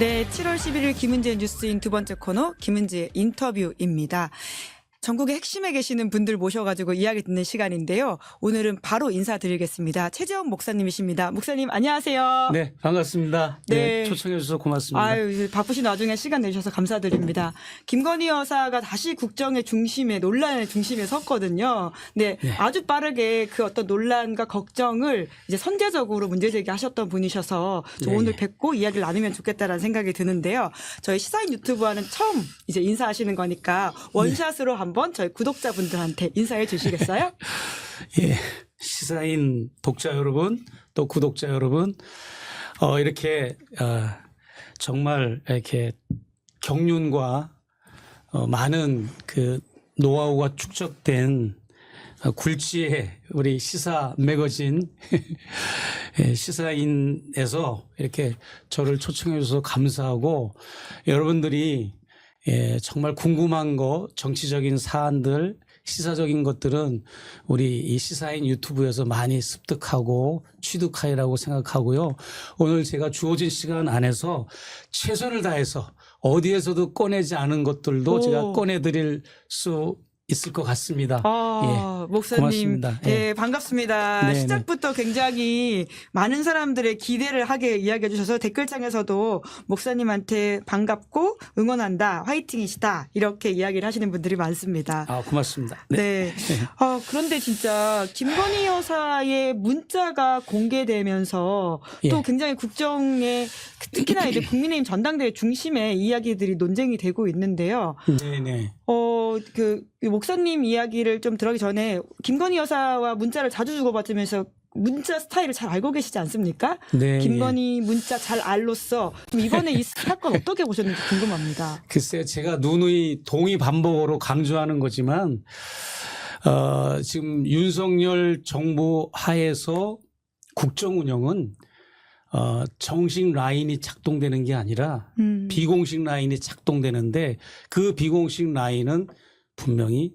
네, 7월 11일 김은지의 뉴스인 두 번째 코너 김은지의 인터뷰입니다. 전국의 핵심에 계시는 분들 모셔가지고 이야기 듣는 시간인데요. 오늘은 바로 인사드리겠습니다. 최재원 목사님이십니다. 목사님 안녕하세요. 네, 반갑습니다. 네. 네, 초청해 주셔서 고맙습니다. 아유, 바쁘신 와중에 시간 내주셔서 감사드립니다. 김건희 여사가 다시 국정의 중심에, 논란의 중심에 섰거든요. 네, 네. 아주 빠르게 그 어떤 논란과 걱정을 이제 선제적으로 문제 제기하셨던 분이셔서 저 네, 오늘 네. 뵙고 이야기를 나누면 좋겠다라는 생각이 드는데요. 저희 시사인 유튜브와는 처음 이제 인사하시는 거니까 원샷으로 한번 저희 구독자분들한테 인사해 주시겠어요? 예, 시사인 독자 여러분, 또 구독자 여러분, 이렇게 정말 이렇게 경륜과 많은 그 노하우가 축적된 굴지의 우리 시사 매거진 예, 시사인에서 이렇게 저를 초청해 주셔서 감사하고, 여러분들이 정말 궁금한 거, 정치적인 사안들, 시사적인 것들은 우리 이 시사인 유튜브에서 많이 습득하고 취득하리라고 생각하고요. 오늘 제가 주어진 시간 안에서 최선을 다해서 어디에서도 꺼내지 않은 것들도 오. 제가 꺼내드릴 수 있을 것 같습니다. 목사님, 고맙습니다. 예, 반갑습니다. 네네. 시작부터 굉장히 많은 사람들의 기대를 하게 이야기해 주셔서 댓글창에서도 목사님한테 반갑고 응원한다, 화이팅이시다 이렇게 이야기를 하시는 분들이 많습니다. 고맙습니다. 네. 그런데 진짜 김건희 여사의 문자가 공개되면서 또 예. 굉장히 국정에 특히나 이제 국민의힘 전당대회 중심에 이야기들이 논쟁이 되고 있는데요. 네네. 그 목사님 이야기를 좀 들어가기 전에 김건희 여사와 문자를 자주 주고받으면서 문자 스타일을 잘 알고 계시지 않습니까? 네. 김건희 문자 잘 알로써 좀 이번에 이 사건 어떻게 보셨는지 궁금합니다. 글쎄요, 제가 누누이 동의 반복으로 강조하는 거지만, 지금 윤석열 정부 하에서 국정 운영은 정식 라인이 작동되는 게 아니라 비공식 라인이 작동되는데, 그 비공식 라인은 분명히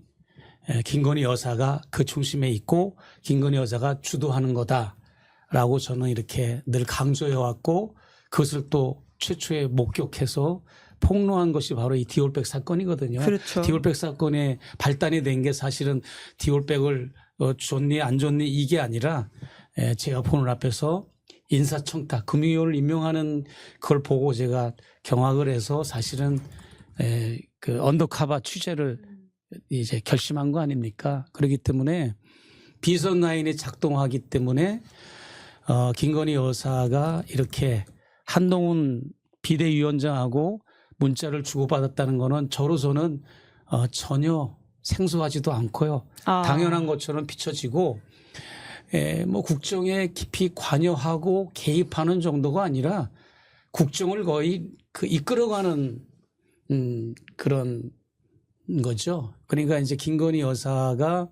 김건희 여사가 그 중심에 있고 김건희 여사가 주도하는 거다라고 저는 이렇게 늘 강조해 왔고, 그것을 또 최초에 목격해서 폭로한 것이 바로 이 디올백 사건이거든요. 그렇죠. 디올백 사건의 발단이 된 게 사실은 디올백을 좋니 안 좋니 이게 아니라, 제가 보는 앞에서 인사청탁, 금융위원을 임명하는 걸 보고 제가 경악을 해서 사실은 그 언더커버 취재를 이제 결심한 거 아닙니까? 그렇기 때문에 비선 라인이 작동하기 때문에 김건희 여사가 이렇게 한동훈 비대위원장하고 문자를 주고받았다는 거는 저로서는 전혀 생소하지도 않고요. 당연한 것처럼 비춰지고, 뭐 국정에 깊이 관여하고 개입하는 정도가 아니라 국정을 거의 그 이끌어가는 그런 거죠. 그러니까 이제 김건희 여사가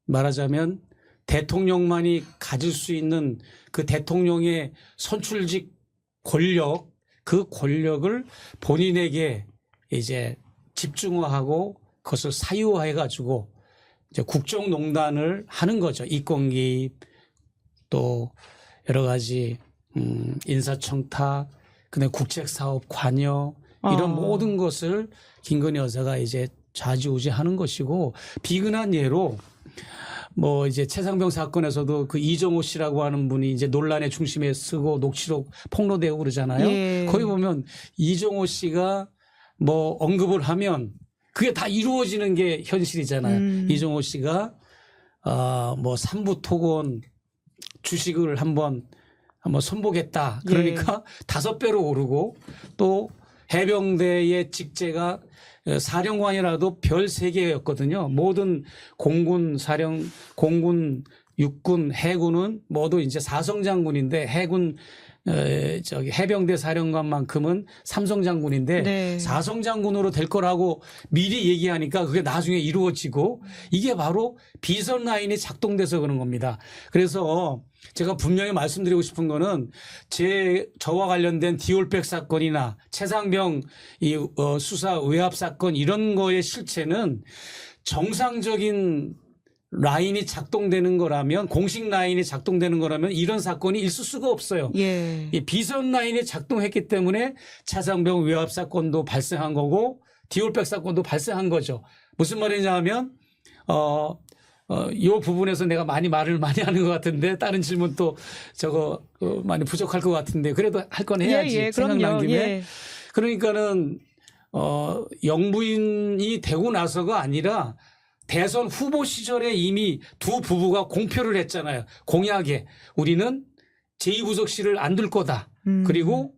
말하자면 대통령만이 가질 수 있는 그 대통령의 선출직 권력, 그 권력을 본인에게 이제 집중화하고 그것을 사유화해 가지고 이제 국정농단을 하는 거죠. 이권 개입, 또 여러 가지 인사청탁, 그다음에 국책사업 관여, 이런 모든 것을 김건희 여사가 이제 좌지우지하는 것이고, 비근한 예로 뭐 이제 최상병 사건에서도 그 이정호 씨라고 하는 분이 이제 논란의 중심에 서고 녹취록 폭로되고 그러잖아요. 예. 거기 보면 이정호 씨가 뭐 언급을 하면 그게 다 이루어지는 게 현실이잖아요. 이정호 씨가 뭐 삼부토건 주식을 한번 선보겠다. 그러니까 5배로 오르고, 또 해병대의 직제가 사령관이라도 별 3개였거든요. 모든 공군, 육군, 해군은 모두 이제 사성장군인데, 해군 해병대 사령관만큼은 삼성장군인데, 네. 사성장군으로 될 거라고 미리 얘기하니까 그게 나중에 이루어지고, 이게 바로 비선 라인이 작동돼서 그런 겁니다. 그래서 제가 분명히 말씀드리고 싶은 거는, 저와 관련된 디올백 사건이나 최상병 수사 외압 사건, 이런 거의 실체는 정상적인 라인이 작동되는 거라면 공식 라인이 작동되는 거라면 이런 사건이 있을 수가 없어요. 예. 이 비선 라인이 작동했기 때문에 차상병 외압 사건도 발생한 거고 디올백 사건도 발생한 거죠. 무슨 말이냐 하면 이 부분에서 내가 말을 많이 하는 것 같은데 다른 질문 또 많이 부족할 것 같은데 그래도 할 건 해야지. 예, 생각난 그럼요. 김에. 예. 그러니까는 영부인이 되고 나서가 아니라 대선 후보 시절에 이미 두 부부가 공표를 했잖아요. 공약에 우리는 제2부속실을 안 둘 거다. 그리고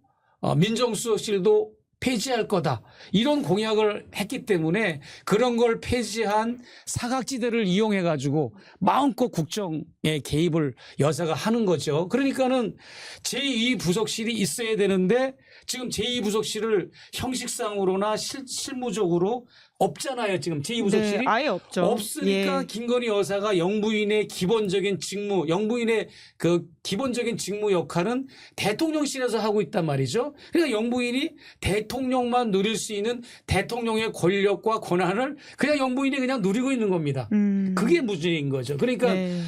민정수석실도 폐지할 거다. 이런 공약을 했기 때문에 그런 걸 폐지한 사각지대를 이용해 가지고 마음껏 국정에 개입을 여사가 하는 거죠. 그러니까는 제2부속실이 있어야 되는데 지금 제2부속실을 형식상으로나 실무적으로 없잖아요. 지금 제2부속실이. 네, 아예 없죠. 없으니까 예. 김건희 여사가 영부인의 기본적인 직무, 영부인의 그 기본적인 직무 역할은 대통령실에서 하고 있단 말이죠. 그러니까 영부인이 대통령만 누릴 수 있는 대통령의 권력과 권한을 그냥 영부인이 그냥 누리고 있는 겁니다. 그게 무죄인 거죠. 그러니까 네.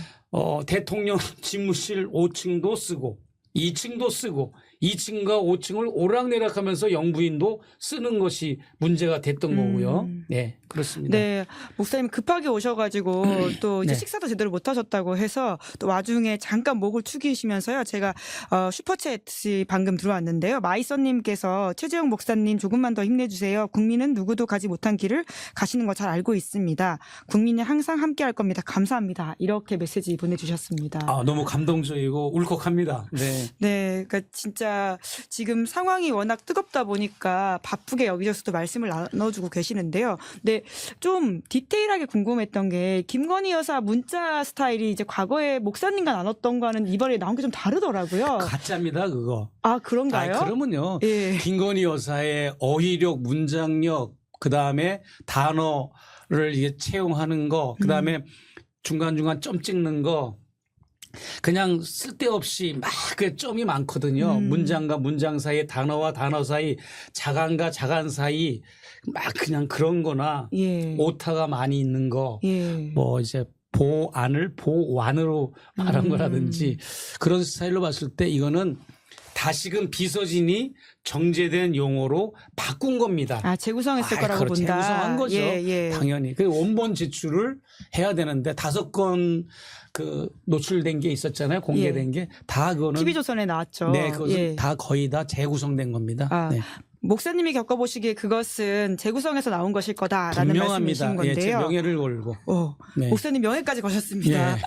대통령 집무실 5층도 쓰고 2층도 쓰고 2층과 5층을 오락내락하면서 영부인도 쓰는 것이 문제가 됐던 거고요. 네, 그렇습니다. 네, 목사님 급하게 오셔가지고 또 이제 네. 식사도 제대로 못 하셨다고 해서 또 와중에 잠깐 목을 축이시면서요. 제가 슈퍼챗이 방금 들어왔는데요. 마이선님께서 최재형 목사님 조금만 더 힘내주세요. 국민은 누구도 가지 못한 길을 가시는 거 잘 알고 있습니다. 국민이 항상 함께할 겁니다. 감사합니다. 이렇게 메시지 보내주셨습니다. 너무 감동적이고 울컥합니다. 네. 네, 그러니까 진짜 지금 상황이 워낙 뜨겁다 보니까 바쁘게 여기저기서도 말씀을 나눠주고 계시는데요. 네, 좀 디테일하게 궁금했던 게 김건희 여사 문자 스타일이 이제 과거에 목사님과 나눴던 거는 이번에 나온 게 좀 다르더라고요. 가짜입니다, 그거. 아, 그런가요? 그러면요. 예. 김건희 여사의 어휘력, 문장력, 그 다음에 단어를 이게 채용하는 거, 그 다음에 중간중간 점 찍는 거, 그냥 쓸데없이 막 그 점이 많거든요. 문장과 문장 사이, 단어와 단어 사이, 자간과 자간 사이 막 그냥 그런 거나 예. 오타가 많이 있는 거, 예. 뭐 이제 보안을 보완으로 말한 거라든지 그런 스타일로 봤을 때 이거는 다시금 비서진이 정제된 용어로 바꾼 겁니다. 아, 재구성했을 거라고 그렇죠. 본다. 재구성한 거죠. 예, 예. 당연히. 그 원본 제출을 해야 되는데 5건 그 노출된 게 있었잖아요. 공개된 게 다 그거는 TV조선에 나왔죠. 네, 그것은 예. 다 거의 다 재구성된 겁니다. 아, 네. 목사님이 겪어보시기에 그것은 재구성에서 나온 것일 거다라는 말씀이신 분명합니다. 예, 제 건데요. 명예를 걸고. 네. 목사님 명예까지 거셨습니다. 예.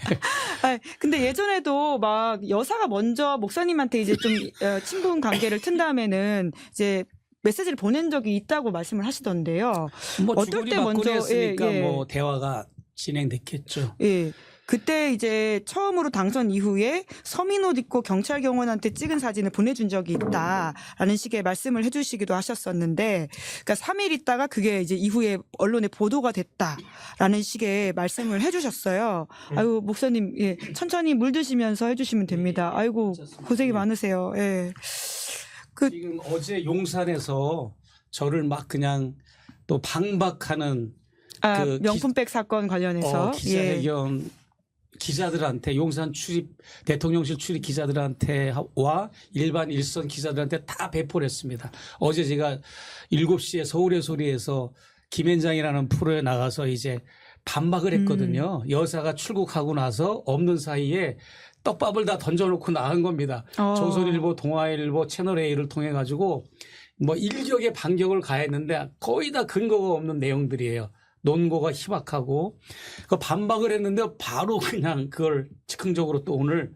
아, 근데 예전에도 막 여사가 먼저 목사님한테 이제 좀 친분 관계를 튼 다음에는 이제 메시지를 보낸 적이 있다고 말씀을 하시던데요. 뭐 어떨 때 먼저 했으니까 예, 예. 뭐 대화가 진행됐겠죠. 예. 그때 이제 처음으로 당선 이후에 서민 옷 입고 경찰 경원한테 찍은 사진을 보내준 적이 있다라는 식의 말씀을 해주시기도 하셨었는데, 그러니까 3일 있다가 그게 이제 이후에 언론에 보도가 됐다라는 식의 말씀을 해주셨어요. 아유 목사님, 예, 천천히 물 드시면서 해주시면 됩니다. 아이고 고생이 많으세요. 예. 지금 어제 용산에서 저를 막 그냥 또 방박하는 아, 그 명품백 사건 관련해서 기자회견 기자들한테 용산 출입 대통령실 출입 기자들한테와 일반 일선 기자들한테 다 배포를 했습니다. 어제 제가 7시에 서울의 소리에서 김현장이라는 프로에 나가서 이제 반박을 했거든요. 여사가 출국하고 나서 없는 사이에 떡밥을 다 던져놓고 나간 겁니다. 조선일보, 동아일보, 채널A를 통해 가지고 뭐 일격의 반격을 가했는데 거의 다 근거가 없는 내용들이에요. 논거가 희박하고 그 반박을 했는데 바로 그냥 그걸 즉흥적으로 또 오늘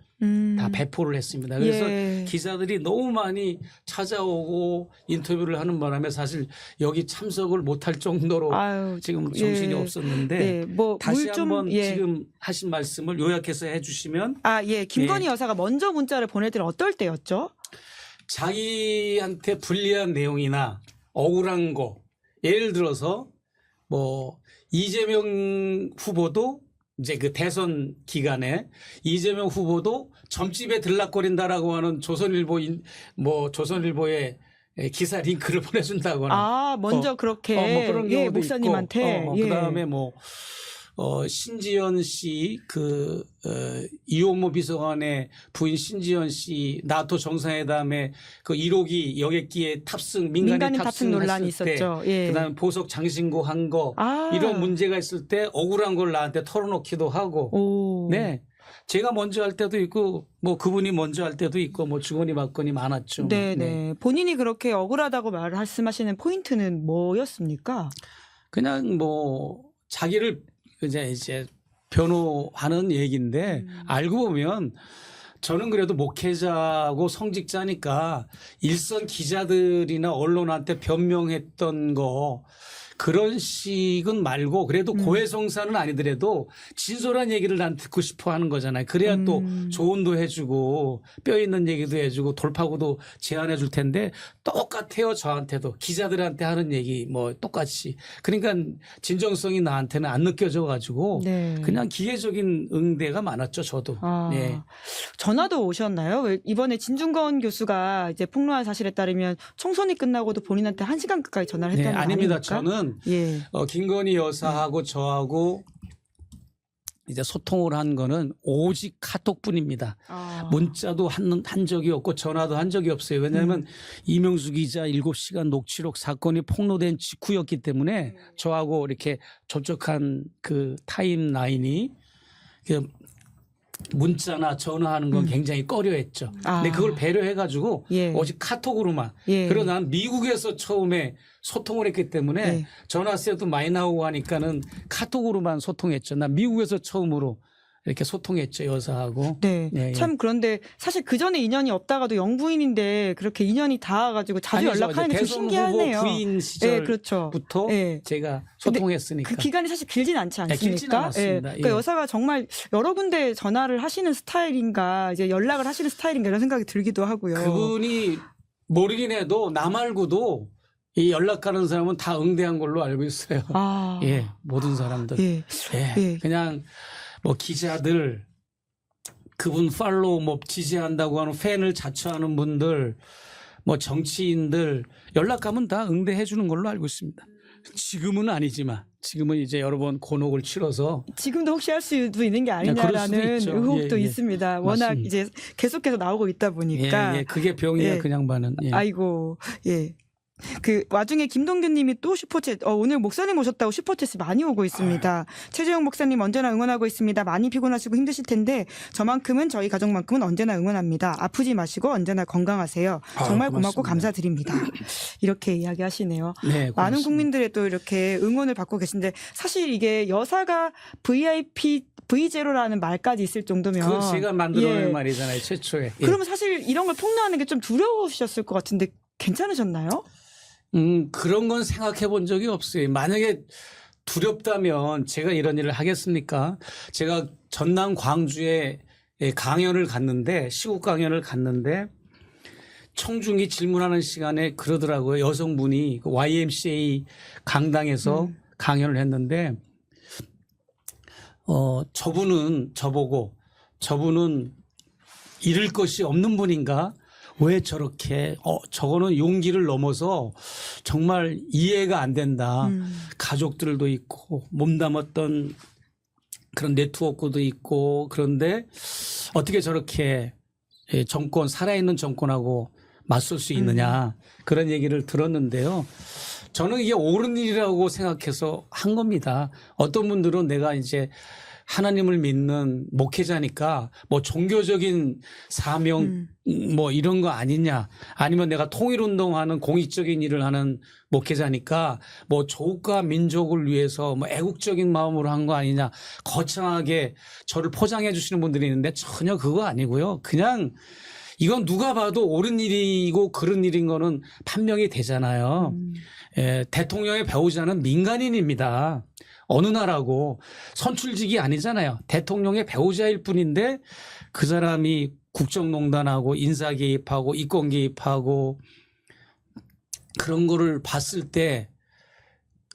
다 배포를 했습니다. 그래서 예. 기자들이 너무 많이 찾아오고 인터뷰를 하는 바람에 사실 여기 참석을 못할 정도로 아유, 지금 정신이 예. 없었는데 네, 뭐 다시 물 좀, 한번 예. 지금 하신 말씀을 요약해서 해주시면 아, 예. 김건희 예. 여사가 먼저 문자를 보낼 때는 어떨 때였죠? 자기한테 불리한 내용이나 억울한 거 예를 들어서 뭐 이재명 후보도 이제 그 대선 기간에 이재명 후보도 점집에 들락거린다라고 하는 조선일보의 기사 링크를 보내준다거나 아, 먼저 그렇게 뭐 그런 예, 경우도 목사님한테 있고 예. 그다음에 뭐 신지연 씨 이용모 비서관의 부인 신지연 씨 나토 정상회담에 그 1호기 여객기에 탑승 민간인 탑승 논란이 탑승했을 때 있었죠. 예. 그다음에 보석 장신구 한 거 아. 이런 문제가 있을 때 억울한 걸 나한테 털어놓기도 하고 오. 네. 제가 먼저 할 때도 있고 뭐 그분이 먼저 할 때도 있고 뭐 주거니 받거니 많았죠. 네. 본인이 그렇게 억울하다고 말씀하시는 포인트는 뭐였습니까? 그냥 뭐 자기를 이제 변호하는 얘기인데 알고 보면 저는 그래도 목회자고 성직자니까 일선 기자들이나 언론한테 변명했던 거 그런 식은 말고 그래도 고해성사는 아니더라도 진솔한 얘기를 난 듣고 싶어 하는 거잖아요. 그래야 또 조언도 해주고 뼈 있는 얘기도 해주고 돌파구도 제안해 줄 텐데 똑같아요. 저한테도 기자들한테 하는 얘기 뭐 똑같이. 그러니까 진정성이 나한테는 안 느껴져 가지고 네. 그냥 기계적인 응대가 많았죠. 저도. 아, 예. 전화도 오셨나요? 왜 이번에 진중권 교수가 이제 폭로한 사실에 따르면 총선이 끝나고도 본인한테 1시간 가까이 전화를 네, 했다는 거 아닙니다. 아닙니까? 저는 예. 김건희 여사하고 저하고 이제 소통을 한 거는 오직 카톡뿐입니다. 아. 문자도 한 적이 없고 전화도 한 적이 없어요. 왜냐하면 이명수 기자 7시간 녹취록 사건이 폭로된 직후였기 때문에 저하고 이렇게 접촉한 그 타임라인이 문자나 전화하는 건 굉장히 꺼려했죠. 아. 근데 그걸 배려해가지고 예. 오직 카톡으로만. 예. 그리고 난 미국에서 처음에 소통을 했기 때문에 예. 전화세도 많이 나오고 하니까는 카톡으로만 소통했죠. 난 미국에서 처음으로 이렇게 소통했죠. 여사하고. 네. 예, 예. 참 그런데 사실 그 전에 인연이 없다가도 영부인인데 그렇게 인연이 닿아가지고 자주 아니죠. 연락하는 게 좀 대선 신기하네요. 후보 부인 예, 그렇죠. 시절부터 예. 제가 근데 소통했으니까. 그 기간이 사실 길진 않지 네, 않습니까? 길진 않았습니다. 그러니까 예. 여사가 정말 여러 군데 전화를 하시는 스타일인가, 이제 연락을 하시는 스타일인가 이런 생각이 들기도 하고요. 그분이 모르긴 해도 나 말고도 이 연락 가는 사람은 다 응대한 걸로 알고 있어요. 아, 예, 모든 사람들. 예, 예, 예. 그냥 뭐 기자들, 그분 팔로우 뭐 지지한다고 하는 팬을 자처하는 분들, 뭐 정치인들 연락 가면 다 응대해 주는 걸로 알고 있습니다. 지금은 아니지만 지금은 이제 여러 번 곤혹을 치러서 지금도 혹시 할 수도 있는 게 그럴 수도 아니냐라는 있죠. 의혹도 예, 예. 있습니다. 워낙 맞습니다. 이제 계속해서 나오고 있다 보니까. 예, 예, 그게 병이야 예. 그냥 반은. 예. 아이고, 예. 그 와중에 김동균 님이 또 슈퍼챗 오늘 목사님 오셨다고 슈퍼챗이 많이 오고 있습니다. 최재형 목사님 언제나 응원하고 있습니다. 많이 피곤하시고 힘드실 텐데 저만큼은 저희 가족만큼은 언제나 응원합니다. 아프지 마시고 언제나 건강하세요. 정말 고맙고 고맙습니다. 감사드립니다. 이렇게 이야기하시네요. 네, 많은 고맙습니다. 국민들의 또 이렇게 응원을 받고 계신데 사실 이게 여사가 VIP V0라는 말까지 있을 정도면 그건 제가 만들어낸 예. 말이잖아요. 최초에. 예. 그러면 사실 이런 걸 폭로하는 게 좀 두려우셨을 것 같은데 괜찮으셨나요? 그런 건 생각해 본 적이 없어요. 만약에 두렵다면 제가 이런 일을 하겠습니까? 제가 전남 광주에 강연을 갔는데 시국 강연을 갔는데 청중이 질문하는 시간에 그러더라고요. 여성분이 그 YMCA 강당에서 강연을 했는데 저분은 저분은 잃을 것이 없는 분인가? 왜 저렇게 저거는 용기를 넘어서 정말 이해가 안 된다. 가족들도 있고 몸담았던 그런 네트워크도 있고 그런데 어떻게 저렇게 정권 살아있는 정권하고 맞설 수 있느냐 그런 얘기를 들었는데요. 저는 이게 옳은 일이라고 생각해서 한 겁니다. 어떤 분들은 내가 이제 하나님을 믿는 목회자니까 뭐 종교적인 사명 뭐 이런 거 아니냐 아니면 내가 통일운동하는 공익적인 일을 하는 목회자니까 뭐 조국과 민족을 위해서 뭐 애국적인 마음으로 한 거 아니냐 거창하게 저를 포장해 주시는 분들이 있는데 전혀 그거 아니고요. 그냥 이건 누가 봐도 옳은 일이고 그런 일인 거는 판명이 되잖아요. 대통령의 배우자는 민간인입니다. 어느 나라고 선출직이 아니잖아요. 대통령의 배우자일 뿐인데 그 사람이 국정농단하고 인사 개입하고 이권 개입하고 그런 거를 봤을 때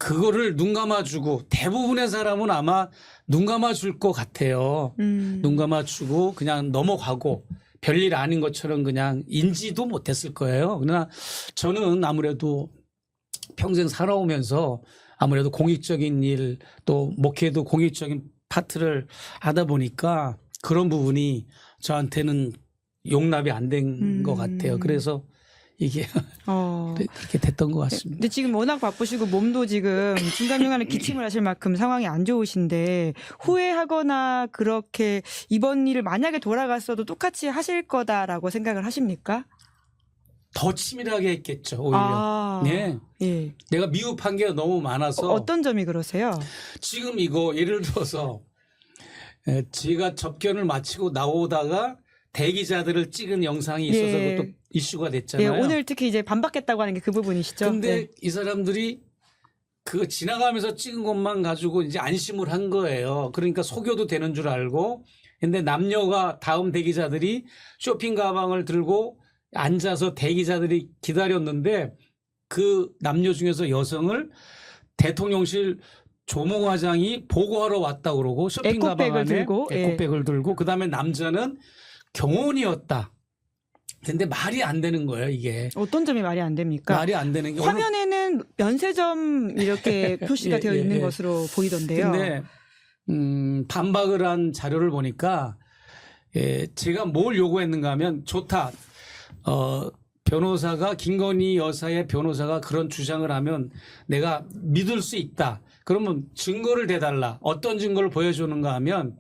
그거를 눈 감아주고 대부분의 사람은 아마 눈 감아줄 것 같아요. 눈 감아주고 그냥 넘어가고 별일 아닌 것처럼 그냥 인지도 못했을 거예요. 그러나 저는 아무래도 평생 살아오면서 아무래도 공익적인 일 또 목회도 공익적인 파트를 하다 보니까 그런 부분이 저한테는 용납이 안 된 것 같아요. 그래서 이게 이렇게 됐던 것 같습니다. 근데 지금 워낙 바쁘시고 몸도 지금 중간중간에 기침을 하실 만큼 상황이 안 좋으신데 후회하거나 그렇게 이번 일을 만약에 돌아갔어도 똑같이 하실 거다라고 생각을 하십니까? 더 치밀하게 했겠죠, 오히려. 네. 예. 내가 미흡한 게 너무 많아서. 어떤 점이 그러세요? 지금 이거 예를 들어서 제가 접견을 마치고 나오다가 대기자들을 찍은 영상이 있어서 예. 그것도 이슈가 예, 됐잖아요. 오늘 특히 이제 반박했다고 하는 게 그 부분이시죠? 근데 네. 이 사람들이 그거 지나가면서 찍은 것만 가지고 이제 안심을 한 거예요. 그러니까 속여도 되는 줄 알고. 근데 남녀가 다음 대기자들이 쇼핑 가방을 들고 앉아서 대기자들이 기다렸는데 그 남녀 중에서 여성을 대통령실 조모과장이 보고하러 왔다 그러고 쇼핑 가방 에코백을 안에 들고, 에코백을 들고 그다음에 남자는 경호원이었다. 근데 말이 안 되는 거예요, 이게. 어떤 점이 말이 안 됩니까? 말이 안 되는 게 화면에는 면세점 이렇게 표시가 예, 되어 예, 있는 예. 것으로 보이던데요. 근데 반박을 한 자료를 보니까 제가 뭘 요구했는가 하면 좋다. 변호사가 김건희 여사의 변호사가 그런 주장을 하면 내가 믿을 수 있다. 그러면 증거를 대달라. 어떤 증거를 보여주는가 하면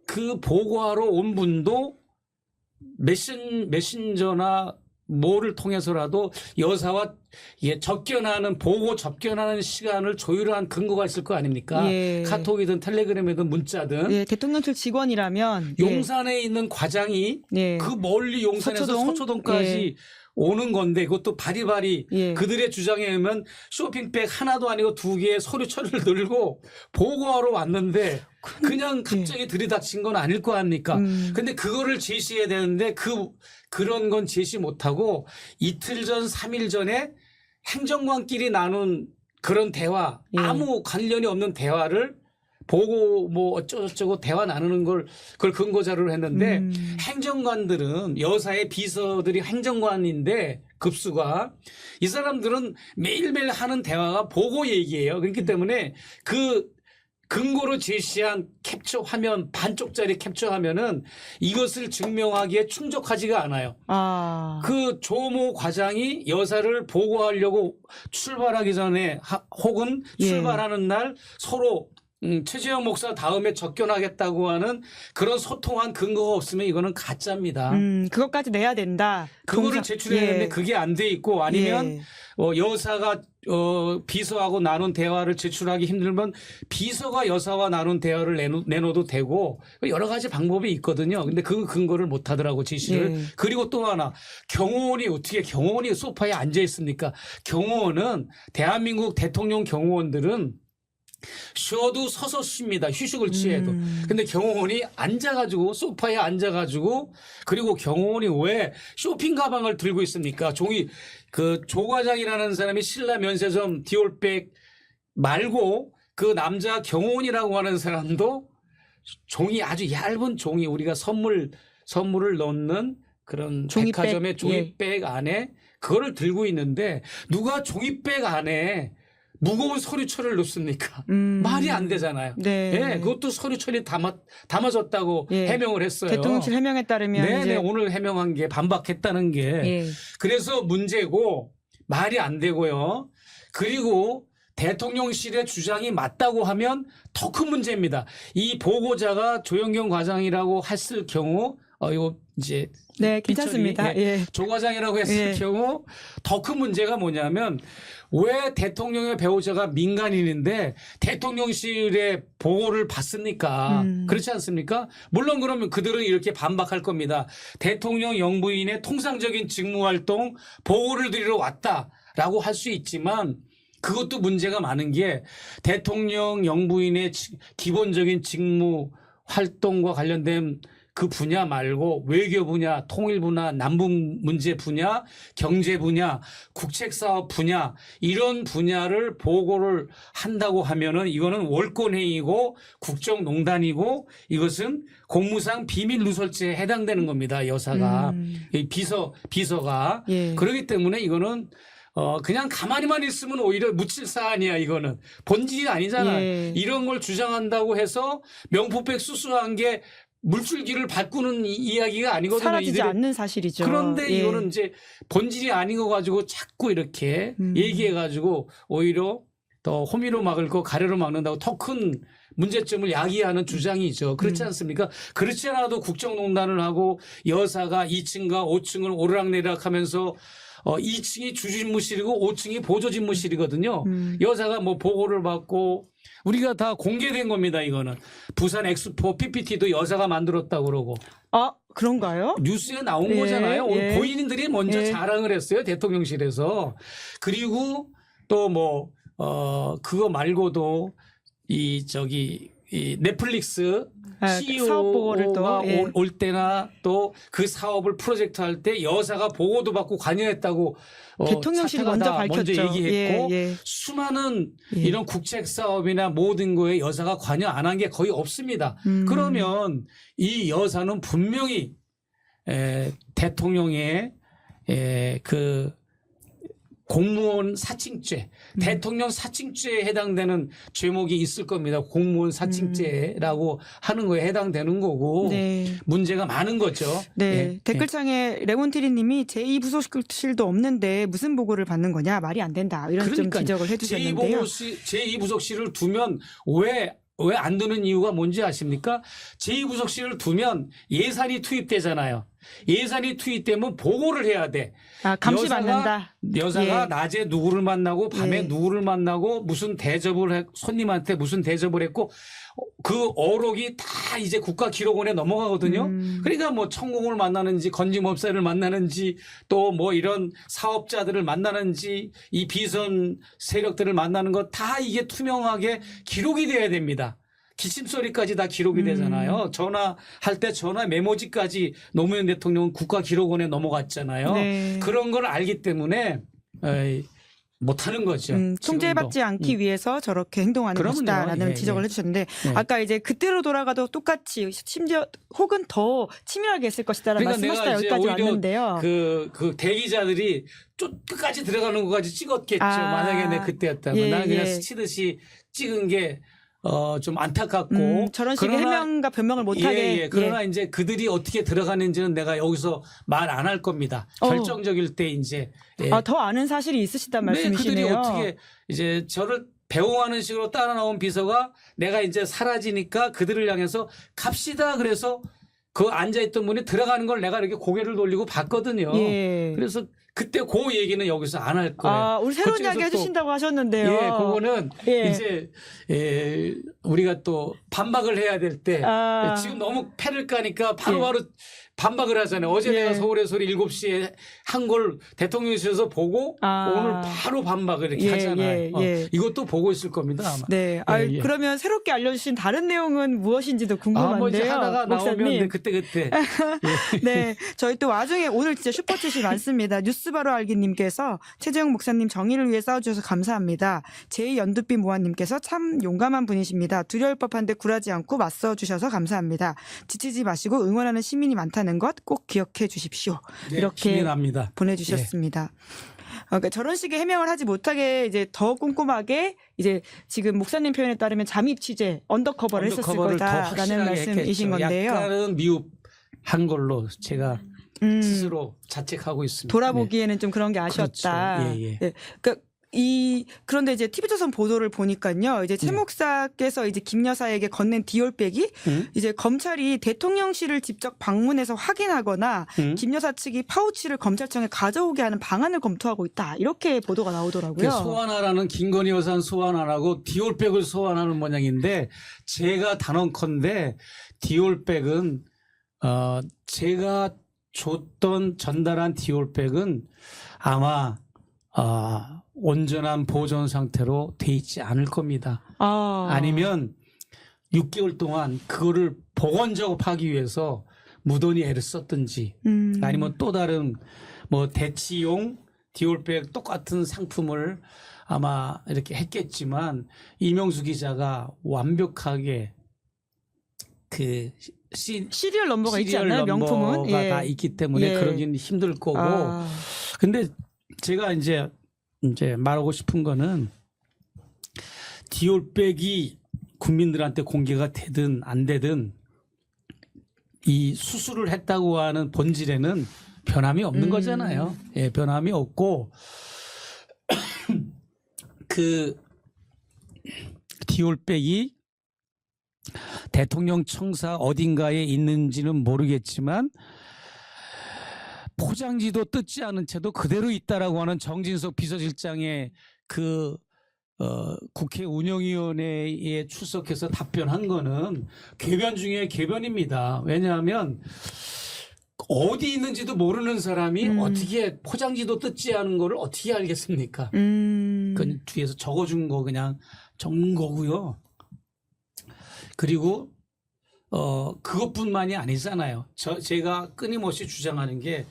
그 보고하러 온 분도 메신저나 뭐를 통해서라도 여사와 접견하는 보고 접견하는 시간을 조율한 근거가 있을 거 아닙니까? 예. 카톡이든 텔레그램이든 문자든 예, 대통령실 직원이라면 용산에 있는 과장이 예. 그 멀리 용산에서 서초동? 서초동까지 오는 건데 그것도 바리바리 예. 그들의 주장에 의하면 쇼핑백 하나도 아니고 두 개의 서류철을 들고 보고하러 왔는데 그냥 갑자기 들이닥친 건 아닐 거 아닙니까? 근데 그거를 제시해야 되는데 그런 건 제시 못하고 이틀 전, 3일 전에 행정관끼리 나눈 그런 대화, 예. 아무 관련이 없는 대화를 보고 뭐 어쩌고저쩌고 대화 나누는 그걸 근거 자료로 했는데 행정관들은 여사의 비서들이 행정관인데 급수가 이 사람들은 매일매일 하는 대화가 보고 얘기예요. 그렇기 때문에 그 근거로 제시한 캡처 화면 반쪽짜리 캡처 화면은 이것을 증명하기에 충족하지가 않아요. 그 조모 과장이 여사를 보고하려고 출발하기 전에 혹은 출발하는 날 서로 최재형 목사 다음에 접견하겠다고 하는 그런 소통한 근거가 없으면 이거는 가짜입니다. 그것까지 내야 된다. 그거를 제출해야 되는데 그게 안 돼 있고 아니면 여사가 비서하고 나눈 대화를 제출하기 힘들면 비서가 여사와 나눈 대화를 내놓아도 되고 여러 가지 방법이 있거든요. 근데 그 근거를 못 하더라고 제시를. 그리고 또 하나 경호원이 어떻게 경호원이 소파에 앉아 있습니까? 경호원은 대한민국 대통령 경호원들은 쉬어도 서서 쉽니다. 휴식을 취해도. 근데 경호원이 앉아가지고 소파에 앉아가지고 그리고 경호원이 왜 쇼핑 가방을 들고 있습니까? 그 조과장이라는 사람이 신라 면세점 디올백 말고 그 남자 경호원이라고 하는 사람도 종이 아주 얇은 종이 우리가 선물을 넣는 그런 종이백. 백화점의 종이백 안에 그거를 들고 있는데 누가 종이백 안에 무거운 서류철을 넣습니까? 말이 안 되잖아요. 네. 예, 그것도 서류철이 담아졌다고 해명을 했어요. 대통령실 해명에 따르면 네네, 오늘 해명한 게 반박했다는 게 그래서 문제고 말이 안 되고요. 그리고 대통령실의 주장이 맞다고 하면 더 큰 문제입니다. 이 보고자가 조영경 과장이라고 했을 경우 이거 이제 괜찮습니다. 조 과장이라고 했을 경우 더 큰 문제가 뭐냐면 왜 대통령의 배우자가 민간인인데 대통령실의 보고를 받습니까? 그렇지 않습니까? 물론 그러면 그들은 이렇게 반박할 겁니다. 대통령 영부인의 통상적인 직무활동 보고를 드리러 왔다라고 할 수 있지만 그것도 문제가 많은 게 대통령 영부인의 기본적인 직무 활동과 관련된 그 분야 말고 외교 분야, 통일 분야, 남북 문제 분야, 경제 분야, 국책사업 분야 이런 분야를 보고를 한다고 하면은 이거는 월권행위고 국정농단이고 이것은 공무상 비밀 누설죄에 해당되는 겁니다. 여사가 이 비서가 그렇기 때문에 이거는 그냥 가만히만 있으면 오히려 묻힐 사안이야, 이거는. 본질이 아니잖아. 예. 이런 걸 주장한다고 해서 명품백 수수한 게 물줄기를 바꾸는 이야기가 아니거든요. 사라지지 이들은. 않는 사실이죠. 그런데 예. 이거는 이제 본질이 아닌 거 가지고 자꾸 이렇게 얘기해 가지고 오히려 더 호미로 막을 거 가래로 막는다고 더 큰 문제점을 야기하는 주장이죠. 그렇지 않습니까? 그렇지 않아도 국정농단을 하고 여사가 2층과 5층을 오르락내리락 하면서 2층이 주진무실이고 5층이 보조진무실이거든요. 여사가 뭐 보고를 받고 우리가 다 공개된 겁니다. 이거는 부산 엑스포 PPT도 여사가 만들었다고 그러고 아, 그런가요? 뉴스에 나온 예, 거잖아요. 오늘 예. 본인들이 먼저 예. 자랑을 했어요. 대통령실에서. 그리고 또 뭐 그거 말고도 이 넷플릭스 사업 보고를 또, CEO가 예. 올 때나 또 그 사업을 프로젝트 할 때 여사가 보고도 받고 관여했다고 대통령실이 먼저 차타가 밝혔죠. 얘기했고 예, 예. 수많은 예. 이런 국책 사업이나 모든 거에 여사가 관여 안 한 게 거의 없습니다. 그러면 이 여사는 분명히 대통령의 그 공무원 사칭죄, 대통령 사칭죄에 해당되는 제목이 있을 겁니다. 공무원 사칭죄라고 하는 거에 해당되는 거고 네. 문제가 많은 거죠. 네. 예. 댓글창에 레몬트리님이 제2부속실도 없는데 무슨 보고를 받는 거냐 말이 안 된다 이런 좀 그러니까 지적을 해주셨는데요. 제2부속실을 두면 왜 안 두는 이유가 뭔지 아십니까? 제2부속실을 두면 예산이 투입되잖아요. 예산이 투입되면 보고를 해야 돼. 아, 감시받는다. 여사가 예. 낮에 누구를 만나고 밤에 예. 누구를 만나고 무슨 대접을 손님한테 무슨 대접을 했고 그 어록이 다 이제 국가기록원에 넘어가거든요. 그러니까 뭐 천공을 만나는지 건짐업사를 만나는지 또 뭐 이런 사업자들을 만나는지 이 비선 세력들을 만나는 거 다 이게 투명하게 기록이 돼야 됩니다. 기침소리까지 다 기록이 되잖아요. 전화할 때 전화 메모지까지 노무현 대통령은 국가기록원에 넘어갔잖아요. 네. 그런 걸 알기 때문에 못하는 거죠. 통제받지 지금도. 않기 위해서 저렇게 행동하는 그럼요. 것이다라는 예, 지적을 예. 해주셨는데 예. 아까 이제 그때로 돌아가도 똑같이 심지어 혹은 더 치밀하게 했을 것이다라는 그러니까 말씀하시다 내가 이제 여기까지 오히려 왔는데요. 그 대기자들이 끝까지 들어가는 것까지 찍었겠죠. 아. 만약에 내 그때였다면. 예, 나는 그냥 예. 스치듯이 찍은 게 좀 안타깝고. 저런 식의 해명과 변명을 못하게. 예. 그러나 이제 그들이 어떻게 들어가는지는 내가 여기서 말 안 할 겁니다. 결정적일 때 이제. 예. 더 아는 사실이 있으시단 네, 말씀이시네요. 그들이 어떻게 이제 저를 배웅하는 식으로 따라 나온 비서가 내가 이제 사라지니까 그들을 향해서 갑시다. 그래서 그 앉아있던 분이 들어가는 걸 내가 이렇게 고개를 돌리고 봤거든요. 예. 그래서 그때 그 얘기는 여기서 안 할 거예요. 아, 오늘 새로운 그쪽에서 이야기 또 해주신다고 하셨는데요. 예, 그거는 예. 이제 우리가 또 반박을 해야 될 때 아. 지금 너무 패를 까니까 바로바로 반박을 하잖아요. 어제 예. 내가 서울의 소리 7시에 한 걸 대통령실에서 보고 아. 오늘 바로 반박을 이렇게 예, 하잖아요. 예. 이것도 보고 있을 겁니다. 아마. 네. 예. 그러면 새롭게 알려주신 다른 내용은 무엇인지도 궁금한데요. 뭐 이제 하다가 나오면 목사님. 그때 네. 저희 또 와중에 오늘 진짜 슈퍼챗이 많습니다. 뉴스 바로 알기님께서 최재형 목사님 정의를 위해 싸워주셔서 감사합니다. 제2연두빛 모아님께서 참 용감한 분이십니다. 두려울 법한데 굴하지 않고 맞서주셔서 감사합니다. 지치지 마시고 응원하는 시민이 많다는 것 꼭 기억해 주십시오. 네, 이렇게 힘이 납니다. 보내주셨습니다. 그러니까 저런 식의 해명을 하지 못하게 이제 더 꼼꼼하게 이제 지금 목사님 표현에 따르면 잠입 취재, 언더커버를 했었을 언더커버를 더 거다라는 확실하게 말씀이신 했겠죠. 건데요. 약간은 미흡한 걸로 제가 스스로 자책하고 있습니다. 돌아보기에는 좀 그런 게 아쉬웠다. 그렇죠. 예. 네. 그러니까 그런데 이제 TV조선 보도를 보니까요. 이제 최 목사께서 이제 김 여사에게 건넨 디올백이 이제 검찰이 대통령실을 직접 방문해서 확인하거나 김 여사 측이 파우치를 검찰청에 가져오게 하는 방안을 검토하고 있다. 이렇게 보도가 나오더라고요. 소환하라는 김건희 여사는 소환 안 하고 디올백을 소환하는 모양인데 제가 단언컨대 디올백은 제가 전달한 디올백은 아마 온전한 보존 상태로 돼 있지 않을 겁니다. 아니면 6개월 동안 그거를 복원 작업하기 위해서 무던히 애를 썼든지 아니면 또 다른 뭐 대치용 디올백 똑같은 상품을 아마 이렇게 했겠지만 이명수 기자가 완벽하게 그 시리얼 넘버가 있지 시리얼 않나요? 명품은 넘버가 다 있기 때문에 그러긴 힘들 거고. 근데 제가 이제 이제 말하고 싶은 거는 디올백이 국민들한테 공개가 되든 안 되든 이 수술을 했다고 하는 본질에는 변함이 없는 거잖아요. 예, 변함이 없고 그 디올백이 대통령 청사 어딘가에 있는지는 모르겠지만 포장지도 뜯지 않은 채도 그대로 있다라고 하는 정진석 비서실장의 그 국회 운영위원회에 출석해서 답변한 거는 궤변 중에 궤변입니다. 왜냐하면 어디 있는지도 모르는 사람이 어떻게 포장지도 뜯지 않은 거를 어떻게 알겠습니까? 그 뒤에서 적어준 거 그냥 적는 거고요. 그리고 그것뿐만이 아니잖아요. 제가 끊임없이 주장하는 게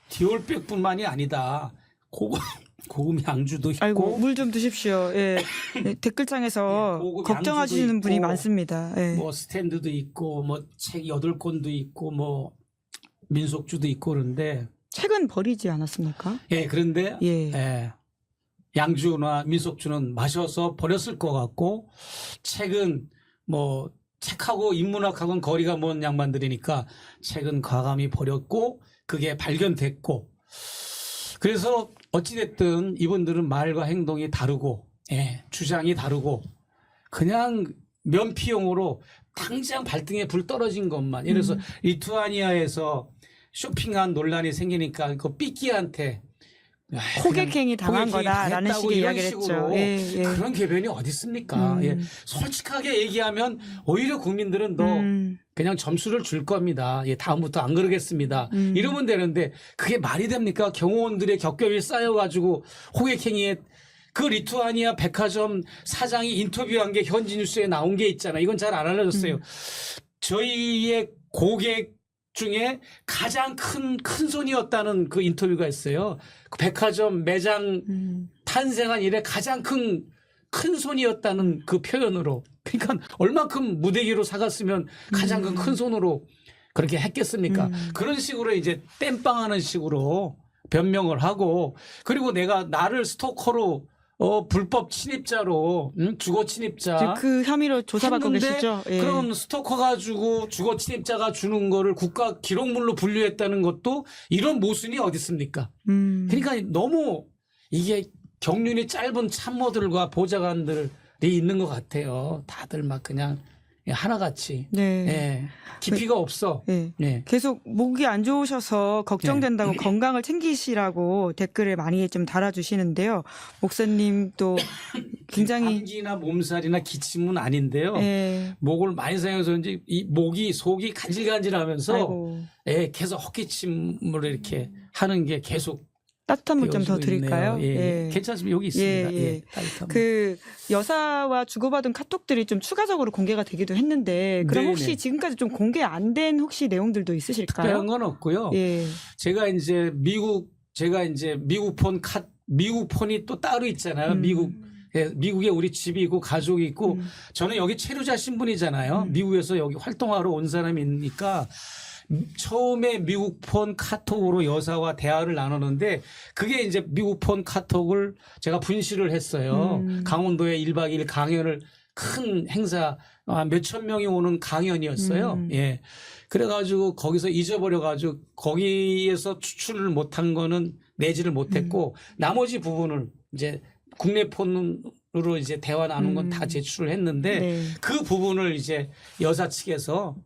디올백뿐만이 아니다. 고급 양주도 있고. 아이고 물 좀 드십시오. 예. 네, 댓글창에서 예, 고급 걱정하시는 양주도 분이 있고, 많습니다. 예. 뭐 스탠드도 있고 뭐 책 8권도 있고 뭐 민속주도 있고 그런데 책은 버리지 않았습니까? 예, 그런데 예. 예, 양주나 민속주는 마셔서 버렸을 것 같고 책은 뭐 책하고 인문학하고는 거리가 먼 양반들이니까 책은 과감히 버렸고 그게 발견됐고 그래서 어찌됐든 이분들은 말과 행동이 다르고 예, 주장이 다르고 그냥 면피용으로 당장 발등에 불 떨어진 것만 예를 들어서 리투아니아에서 쇼핑한 논란이 생기니까 그 삐끼한테 호객행위 당한 호객행위 거다라는 당했다고 식의 이런 이야기를 식으로 했죠. 예, 예. 그런 궤변이 어디 있습니까? 예. 솔직하게 얘기하면 오히려 국민들은 더 그냥 점수를 줄 겁니다. 예, 다음부터 안 그러겠습니다. 이러면 되는데 그게 말이 됩니까? 경호원들의 격격이 쌓여가지고 호객행위에 그 리투아니아 백화점 사장이 인터뷰한 게 현지 뉴스에 나온 게 있잖아요. 이건 잘 안 알려졌어요. 저희의 고객 중에 가장 큰 손이었다는 그 인터뷰가 있어요. 그 백화점 매장 탄생한 이래 가장 큰 손이었다는 그 표현으로. 그러니까 얼만큼 무대기로 사갔으면 가장 큰 손으로 그렇게 했겠습니까? 그런 식으로 이제 땜빵하는 식으로 변명을 하고 그리고 나를 스토커로 불법 침입자로 주거 침입자 지금 그 혐의로 조사받고 했는데 계시죠? 예. 그럼 스토커가 주고 주거 침입자가 주는 거를 국가 기록물로 분류했다는 것도 이런 모순이 어디 있습니까? 그러니까 너무 이게 경륜이 짧은 참모들과 보좌관들이 있는 것 같아요. 다들 막 그냥 하나같이. 네. 예. 깊이가 없어. 예. 예. 계속 목이 안 좋으셔서 걱정된다고 건강을 챙기시라고 댓글을 많이 좀 달아주시는데요. 목사님 또 굉장히 감기나 몸살이나 기침은 아닌데요. 예. 목을 많이 사용해서 이제 이 속이 간질간질하면서 아이고. 예, 계속 헛기침을 이렇게 하는 게 계속 따뜻한 물 좀 더 되어지고 있네요. 드릴까요? 예. 괜찮습니다. 여기 있습니다. 예, 예. 예, 따뜻한 물. 그 여사와 주고받은 카톡들이 좀 추가적으로 공개가 되기도 했는데 그럼 네네. 혹시 지금까지 좀 공개 안 된 혹시 내용들도 있으실까요? 특별한 건 없고요. 예. 제가 이제 미국 폰이 또 따로 있잖아요. 미국에 우리 집이 있고 가족이 있고 저는 여기 체류자 신분이잖아요. 미국에서 여기 활동하러 온 사람이니까 처음에 미국 폰 카톡으로 여사와 대화를 나누는데 그게 이제 미국 폰 카톡을 제가 분실을 했어요. 강원도에 1박 2일 강연을 큰 행사 몇천 명이 오는 강연이었어요. 예. 그래가지고 거기서 잊어버려가지고 거기에서 추출을 못한 거는 내지를 못했고 나머지 부분을 이제 국내 폰으로 이제 대화 나눈 건 다 제출을 했는데 네. 그 부분을 이제 여사 측에서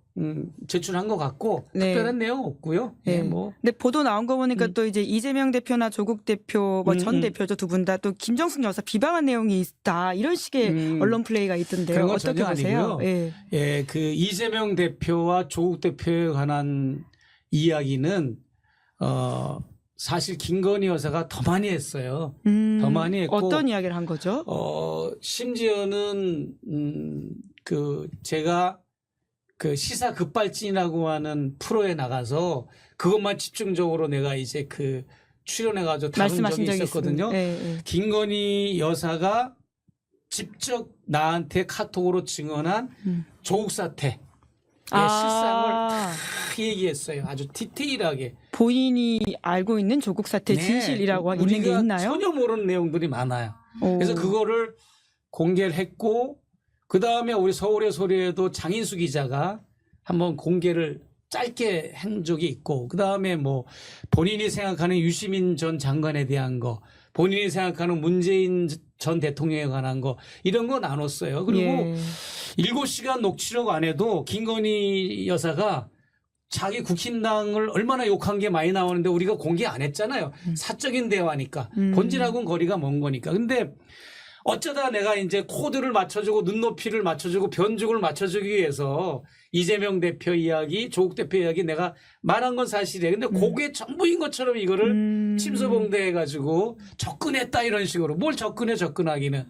제출한 것 같고 네. 특별한 내용 없고요. 예. 예, 뭐 근데 보도 나온 거 보니까 또 이제 이재명 대표나 조국 대표, 뭐 전 대표죠 두 분 다 또 김정숙 여사 비방한 내용이 있다 이런 식의 언론 플레이가 있던데요. 그런 건 어떻게 전혀 보세요? 아니고요. 예. 예, 그 이재명 대표와 조국 대표에 관한 이야기는 사실 김건희 여사가 더 많이 했어요. 더 많이 했고 어떤 이야기를 한 거죠? 심지어는 그 제가 그 시사 급발진이라고 하는 프로에 나가서 그것만 집중적으로 내가 이제 그 출연해가지고 다룬 말씀하신 적이 적이 있었거든요. 있습니다. 예, 예. 김건희 여사가 직접 나한테 카톡으로 증언한 조국 사태 실상을 다 얘기했어요. 아주 디테일하게. 본인이 알고 있는 조국 사태 진실이라고 있는 게 우리가 있나요? 전혀 모르는 내용들이 많아요. 오. 그래서 그거를 공개를 했고 그 다음에 우리 서울의 소리에도 장인수 기자가 한번 공개를 짧게 한 적이 있고 그 다음에 뭐 본인이 생각하는 유시민 전 장관에 대한 거 본인이 생각하는 문재인 전 대통령에 관한 거 이런 거 나눴어요. 그리고 예. 7시간 녹취록 안에도 김건희 여사가 자기 국힘당을 얼마나 욕한 게 많이 나오는데 우리가 공개 안 했잖아요. 사적인 대화니까. 본질하고는 거리가 먼 거니까. 근데 어쩌다 내가 이제 코드를 맞춰주고 눈높이를 맞춰주고 변죽을 맞춰주기 위해서 이재명 대표 이야기, 조국 대표 이야기 내가 말한 건 사실이에요. 근데 그게 전부인 것처럼 이거를 침소봉대해가지고 접근했다 이런 식으로. 뭘 접근하기는.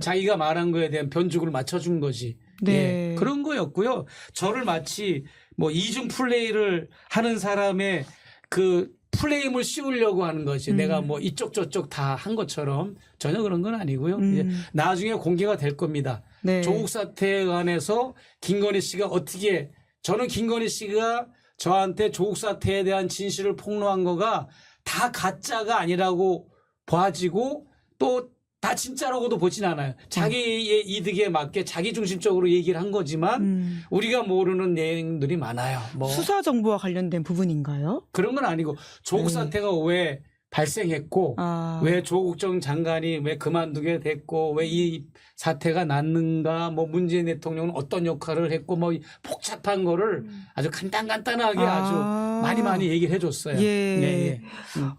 자기가 말한 거에 대한 변죽을 맞춰준 거지. 네. 예, 그런 거였고요. 저를 마치 뭐 이중 플레이를 하는 사람의 그 플레임을 씌우려고 하는 것이 내가 뭐 이쪽 저쪽 다 한 것처럼 전혀 그런 건 아니고요. 이제 나중에 공개가 될 겁니다. 네. 조국 사태에 관해서 김건희 씨가 어떻게 저는 김건희 씨가 저한테 조국 사태에 대한 진실을 폭로한 거가 다 가짜가 아니라고 봐지고 또 다 진짜라고도 보진 않아요. 자기의 이득에 맞게 자기 중심적으로 얘기를 한 거지만 우리가 모르는 내용들이 많아요. 뭐 수사 정보와 관련된 부분인가요? 그런 건 아니고 조국 사태가 왜 발생했고 왜 조국 전 장관이 왜 그만두게 됐고 왜 이 사태가 났는가 뭐 문재인 대통령은 어떤 역할을 했고 뭐 복잡한 거를 아주 간단하게 아주 많이 얘기를 해줬어요. 예. 예.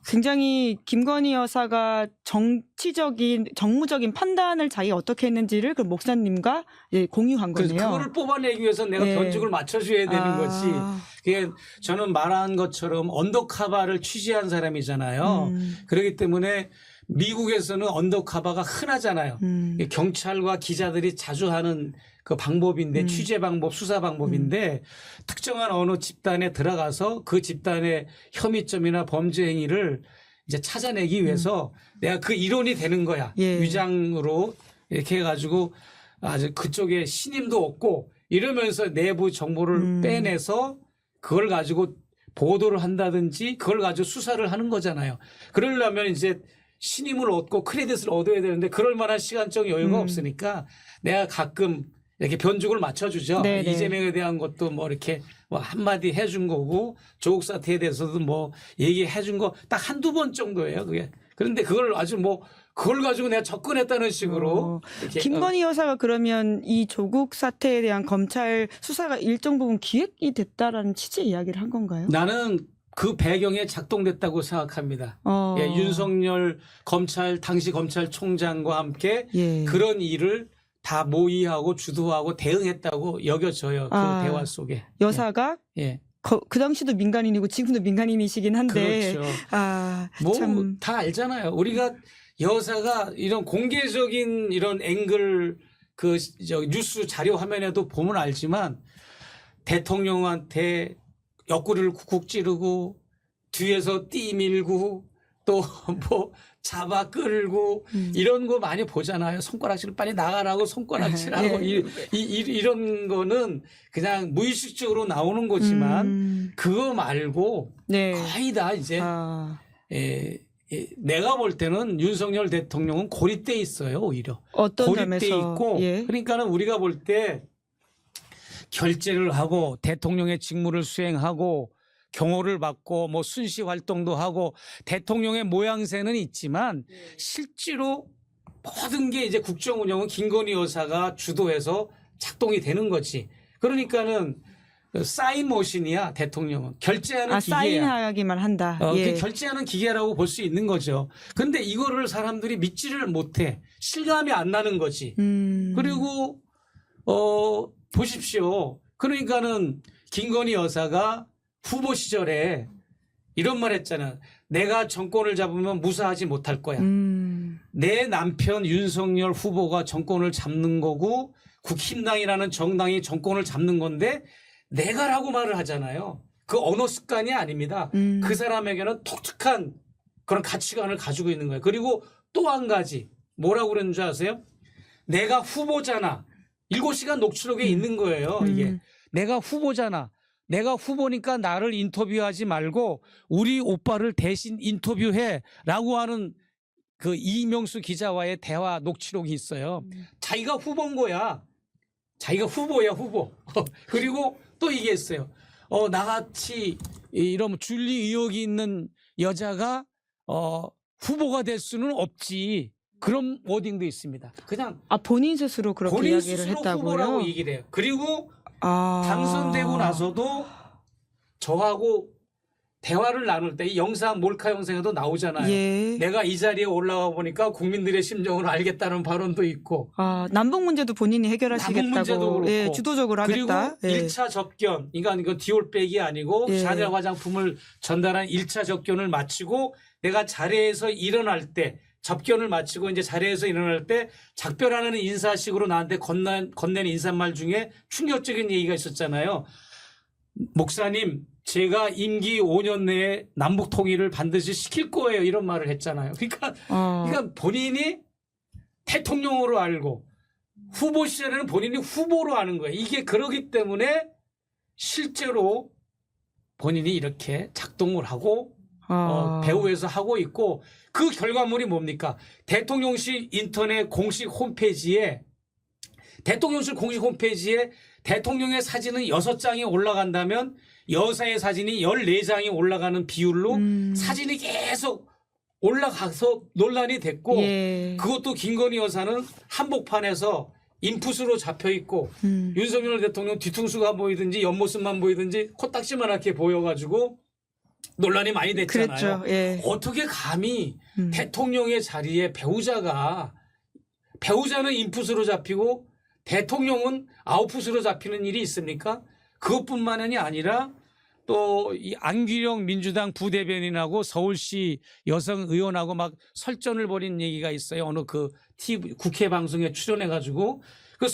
굉장히 김건희 여사가 정무적인 판단을 자기가 어떻게 했는지를 그 목사님과 공유한 그래서 거네요. 그거를 뽑아내기 위해서 내가 예. 변죽을 맞춰줘야 되는 거지. 그게 저는 말한 것처럼 언더카바를 취재한 사람이잖아요. 그렇기 때문에 미국에서는 언더카바가 흔하잖아요. 경찰과 기자들이 자주 하는 그 방법인데 취재 방법, 수사 방법인데 특정한 어느 집단에 들어가서 그 집단의 혐의점이나 범죄 행위를 이제 찾아내기 위해서 내가 그 이론이 되는 거야. 예. 위장으로 이렇게 해가지고 아주 그쪽에 신임도 없고 이러면서 내부 정보를 빼내서 그걸 가지고 보도를 한다든지 그걸 가지고 수사를 하는 거잖아요. 그러려면 이제 신임을 얻고 크레딧을 얻어야 되는데 그럴 만한 시간적 여유가 없으니까 내가 가끔 이렇게 변죽을 맞춰주죠. 네네. 이재명에 대한 것도 뭐 이렇게 뭐 한마디 해준 거고 조국 사태에 대해서도 뭐 얘기해 준 거 딱 한두 번 정도예요. 그게. 그런데 그걸 아주 뭐 그걸 가지고 내가 접근했다는 식으로. 이렇게 김건희 여사가 그러면 이 조국 사태에 대한 검찰 수사가 일정 부분 기획이 됐다라는 취지의 이야기를 한 건가요? 나는 그 배경에 작동됐다고 생각합니다. 예, 윤석열 당시 검찰총장과 함께 예. 그런 일을 다 모의하고 주도하고 대응했다고 여겨져요. 그 대화 속에. 여사가 예. 그 당시도 민간인이고 지금도 민간인이시긴 한데 그렇죠. 뭐 뭐 다 알잖아요. 우리가 여사가 이런 공개적인 이런 앵글 그 뉴스 자료 화면에도 보면 알지만 대통령한테 옆구리를 쿡쿡 찌르고 뒤에서 띠 밀고 또 뭐 잡아 끌고 이런 거 많이 보잖아요. 손가락질을 빨리 나가라고 손가락질하고 이런 거는 그냥 무의식적으로 나오는 거지만 그거 말고 네. 거의 다 이제 내가 볼 때는 윤석열 대통령은 고립돼 있어요. 오히려 어떤 고립돼 점에서 있고 예. 그러니까는 우리가 볼 때 결재를 하고 대통령의 직무를 수행하고 경호를 받고 뭐 순시 활동도 하고 대통령의 모양새는 있지만 실제로 모든 게 이제 국정 운영은 김건희 여사가 주도해서 작동이 되는 거지. 그러니까는 사인 머신이야 대통령은 결제하는 기계야. 사인하기만 한다. 그 결제하는 기계라고 볼 수 있는 거죠. 그런데 이거를 사람들이 믿지를 못해. 실감이 안 나는 거지. 그리고 보십시오. 그러니까는 김건희 여사가 후보 시절에 이런 말 했잖아. 내가 정권을 잡으면 무사하지 못할 거야. 내 남편 윤석열 후보가 정권을 잡는 거고 국힘당이라는 정당이 정권을 잡는 건데 내가라고 말을 하잖아요. 그 언어 습관이 아닙니다. 그 사람에게는 독특한 그런 가치관을 가지고 있는 거예요. 그리고 또 한 가지 뭐라고 그랬는 줄 아세요? 내가 후보잖아. 7시간 녹취록에 있는 거예요. 이게 내가 후보잖아. 내가 후보니까 나를 인터뷰하지 말고 우리 오빠를 대신 인터뷰해라고 하는 그 이명수 기자와의 대화 녹취록이 있어요. 자기가 후보인 거야. 자기가 후보야, 후보. 그리고 또 얘기했어요. 나같이 이런 줄리 의혹이 있는 여자가 후보가 될 수는 없지. 그런 워딩도 있습니다. 그냥 본인 스스로 그렇게 본인 이야기를 스스로 했다고요? 후보라고 얘기를 해요. 그리고 당선되고 나서도 저하고 대화를 나눌 때 이 영상 몰카 영상에도 나오잖아요. 예. 내가 이 자리에 올라가 보니까 국민들의 심정을 알겠다는 발언도 있고 남북 문제도 본인이 해결하시겠다고 남북 문제도 그렇고. 예, 주도적으로 하겠다. 그리고 예. 1차 접견, 그러니까 이거 디올백이 아니고 예. 샤넬 화장품을 전달한 1차 접견을 마치고 내가 자리에서 일어날 때 접견을 마치고 이제 자리에서 일어날 때 작별하는 인사식으로 나한테 건넨 인사말 중에 충격적인 얘기가 있었잖아요. 목사님, 제가 임기 5년 내에 남북 통일을 반드시 시킬 거예요. 이런 말을 했잖아요. 그러니까 본인이 대통령으로 알고 후보 시절에는 본인이 후보로 아는 거예요. 이게 그러기 때문에 실제로 본인이 이렇게 작동을 하고 배후에서 하고 있고 그 결과물이 뭡니까? 대통령실 인터넷 공식 홈페이지에 대통령실 공식 홈페이지에 대통령의 사진은 6장이 올라간다면 여사의 사진이 14장이 올라가는 비율로 사진이 계속 올라가서 논란이 됐고 예. 그것도 김건희 여사는 한복판에서 인풋으로 잡혀 있고 윤석열 대통령 뒤통수가 보이든지 옆모습만 보이든지 코딱지만하게 보여가지고 논란이 많이 됐잖아요. 그랬죠. 예. 어떻게 감히 대통령의 자리에 배우자는 인풋으로 잡히고 대통령은 아웃풋으로 잡히는 일이 있습니까? 그것뿐만이 아니라 또 이 안규령 민주당 부대변인하고 서울시 여성 의원하고 막 설전을 벌인 얘기가 있어요. 어느 그 TV 국회 방송에 출연해가지고 그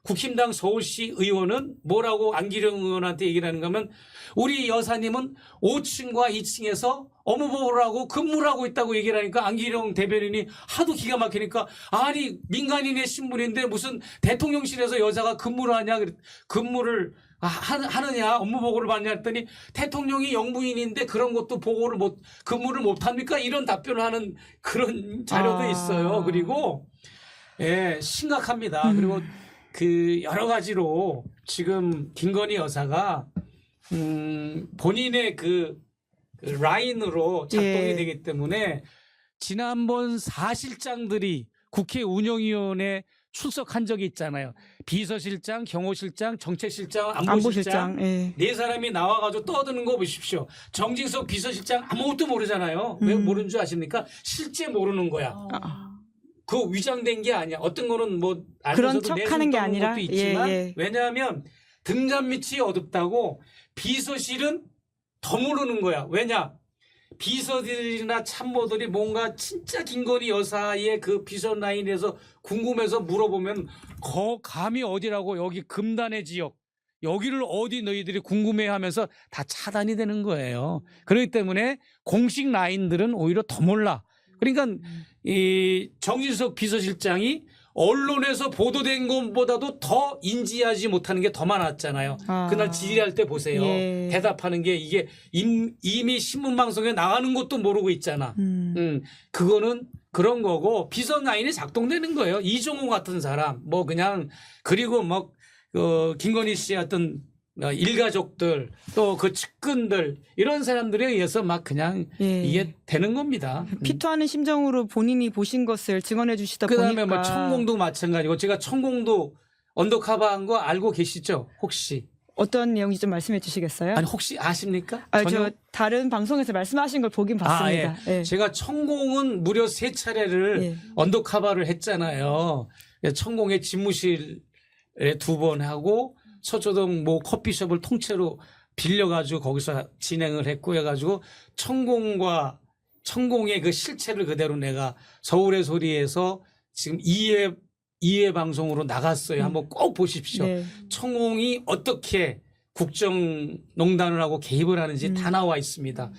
국힘당 서울시 의원은 뭐라고 안기령 의원한테 얘기를 하는가 하면 우리 여사님은 5층과 2층에서 업무보호를 하고 근무를 하고 있다고 얘기를 하니까 안기령 대변인이 하도 기가 막히니까 아니 민간인의 신분인데 무슨 대통령실에서 여자가 근무를 하냐 근무를 하느냐 업무보고를 받냐 했더니 대통령이 영부인인데 그런 것도 근무를 못합니까? 이런 답변을 하는 그런 자료도 있어요. 그리고 예, 심각합니다. 그리고 그 여러 가지로 지금 김건희 여사가 본인의 그 라인으로 작동이 예. 되기 때문에 지난번 사실장들이 국회 운영위원회 출석한 적이 있잖아요. 비서실장, 경호실장, 정책실장, 안보실장 예. 네 사람이 나와가지고 떠드는 거 보십시오. 정진석 비서실장 아무것도 모르잖아요. 왜 모르는 줄 아십니까? 실제 모르는 거야. 그 위장된 게 아니야. 어떤 거는 뭐 그런 알면서도 척하는 게 내숭 떠는 아니라 것도 있지만 예. 왜냐하면 등잔 밑이 어둡다고 비서실은 더 모르는 거야. 왜냐? 비서들이나 참모들이 뭔가 진짜 김건희 여사의 그 비서 라인에서 궁금해서 물어보면 감이 어디라고 여기 금단의 지역 여기를 어디 너희들이 궁금해하면서 다 차단이 되는 거예요. 그렇기 때문에 공식 라인들은 오히려 더 몰라. 그러니까 이 정진석 비서실장이 언론에서 보도된 것보다도 더 인지하지 못하는 게 더 많았잖아요. 그날 질의할 때 보세요. 예. 대답하는 게 이게 이미 신문방송에 나가는 것도 모르고 있잖아. 그거는 그런 거고 비선 라인이 작동되는 거예요. 이종호 같은 사람 뭐 그냥 그리고 뭐 김건희 씨의 어떤 일가족들 또 그 측근들 이런 사람들에 의해서 막 그냥 예. 이게 되는 겁니다. 피토하는 심정으로 본인이 보신 것을 증언해 주시다 그다음에 보니까 뭐 천공도 마찬가지고 제가 천공도 언더커버한 거 알고 계시죠? 혹시? 어떤 내용인지 좀 말씀해 주시겠어요? 아니 혹시 아십니까? 저 다른 방송에서 말씀하신 걸 보긴 봤습니다. 예. 예. 제가 천공은 무려 3차례를 예. 언더커버를 했잖아요. 천공의 집무실에 2번 하고 서초동 뭐 커피숍을 통째로 빌려가지고 거기서 진행을 했고 해가지고 천공의 그 실체를 그대로 내가 서울의 소리에서 지금 2회 방송으로 나갔어요. 한번 꼭 보십시오. 네. 천공이 어떻게 국정농단을 하고 개입을 하는지 다 나와 있습니다.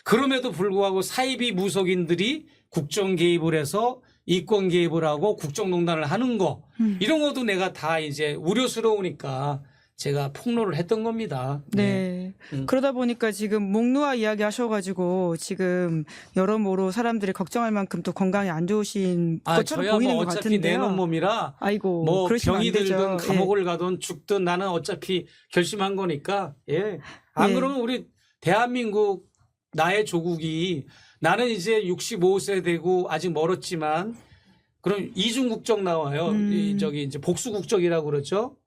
그럼에도 불구하고 사이비 무속인들이 국정 개입을 해서 이권 개입을 하고 국정농단을 하는 거 이런 것도 내가 다 이제 우려스러우니까 제가 폭로를 했던 겁니다. 네. 그러다 보니까 지금 목놓아 이야기 하셔가지고 지금 여러모로 사람들이 걱정할 만큼 또 건강이 안 좋으신 것처럼 저야 보이는 뭐 것 어차피 같은데요. 내놓은 몸이라 아이고, 뭐 그러시면 병이 안 되죠. 들든 예. 감옥을 가든 죽든 나는 어차피 결심한 거니까. 예. 안 예. 그러면 우리 대한민국 나의 조국이 나는 이제 65세 되고 아직 멀었지만 그럼 이중 국적 나와요. 저기 이제 복수 국적이라고 그러죠.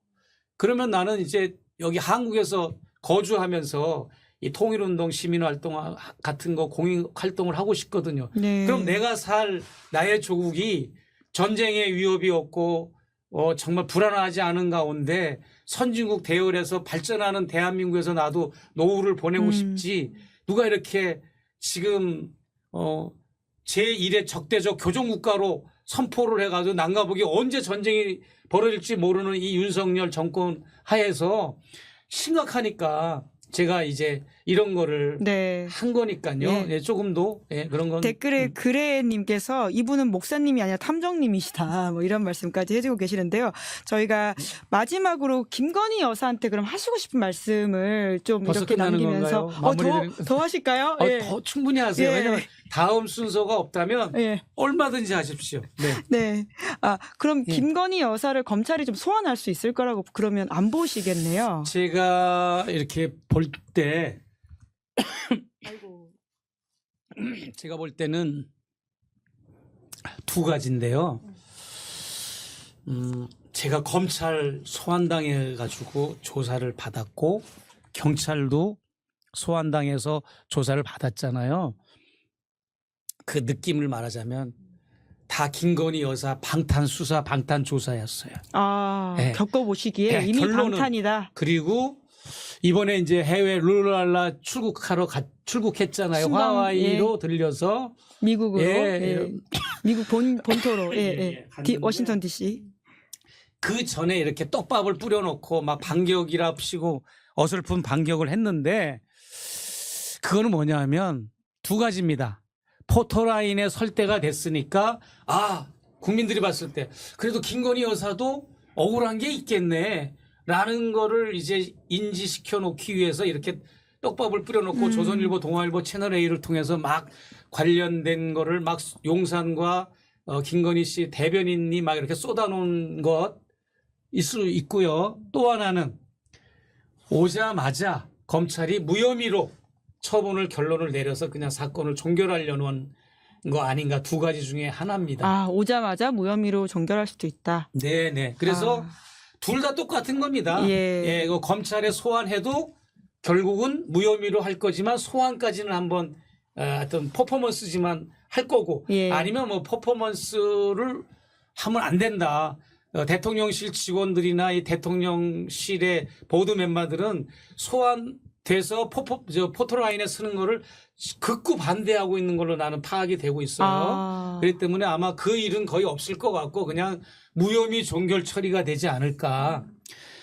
그러면 나는 이제 여기 한국에서 거주하면서 이 통일운동 시민활동 같은 거 공익 활동을 하고 싶거든요. 네. 그럼 내가 살 나의 조국이 전쟁의 위협이 없고 정말 불안하지 않은 가운데 선진국 대열에서 발전하는 대한민국에서 나도 노후를 보내고 싶지. 누가 이렇게 지금 제1의 적대적 교종국가로 선포를 해가지고 난가보기 언제 전쟁이 벌어질지 모르는 이 윤석열 정권 하에서 심각하니까 제가 이제 이런 거를 네. 한 거니까요. 예. 예, 조금도 그런 건 댓글에 그래님께서 이분은 목사님이 아니라 탐정님이시다 뭐 이런 말씀까지 해주고 계시는데요. 저희가 마지막으로 김건희 여사한테 그럼 하시고 싶은 말씀을 좀 벌써 이렇게 끝나는 남기면서 건가요? 더 하실까요? 예. 더 충분히 하세요. 예. 왜냐하면 다음 순서가 없다면 예. 얼마든지 하십시오. 네. 네. 그럼 예. 김건희 여사를 검찰이 좀 소환할 수 있을 거라고 그러면 안 보시겠네요. 제가 이렇게 볼 때 아이고. 제가 볼 때는 두 가지인데요. 제가 검찰 소환당해 가지고 조사를 받았고 경찰도 소환당해서 조사를 받았잖아요. 그 느낌을 말하자면 다 김건희 여사 방탄 수사 방탄 조사였어요. 네. 겪어보시기에 이미 결론은 방탄이다. 그리고 이번에 이제 해외 룰랄라 출국했잖아요. 순방, 하와이로 들려서 미국으로 예. 미국 본토로 예. 워싱턴 DC. 그 전에 이렇게 떡밥을 뿌려놓고 막 반격이랍시고 어설픈 반격을 했는데 그거는 뭐냐면 두 가지입니다. 포토라인에 설 때가 됐으니까 국민들이 봤을 때 그래도 김건희 여사도 억울한 게 있겠네 라는 거를 이제 인지시켜 놓기 위해서 이렇게 떡밥을 뿌려놓고 조선일보, 동아일보, 채널A를 통해서 막 관련된 거를 막 용산과 김건희 씨 대변인이 막 이렇게 쏟아놓은 것 있을 수 있고요. 또 하나는 오자마자 검찰이 무혐의로 처분을 결론을 내려서 그냥 사건을 종결하려는 거 아닌가 두 가지 중에 하나입니다. 오자마자 무혐의로 종결할 수도 있다. 네네. 그래서 둘 다 똑같은 겁니다. 예. 그 검찰에 소환해도 결국은 무혐의로 할 거지만 소환까지는 한번 어떤 퍼포먼스지만 할 거고 예. 아니면 뭐 퍼포먼스를 하면 안 된다. 대통령실 직원들이나 이 대통령실의 보드 멤버들은 소환돼서 포토라인에 쓰는 거를 극구 반대하고 있는 걸로 나는 파악이 되고 있어요. 그렇기 때문에 아마 그 일은 거의 없을 것 같고 그냥 무혐의 종결 처리가 되지 않을까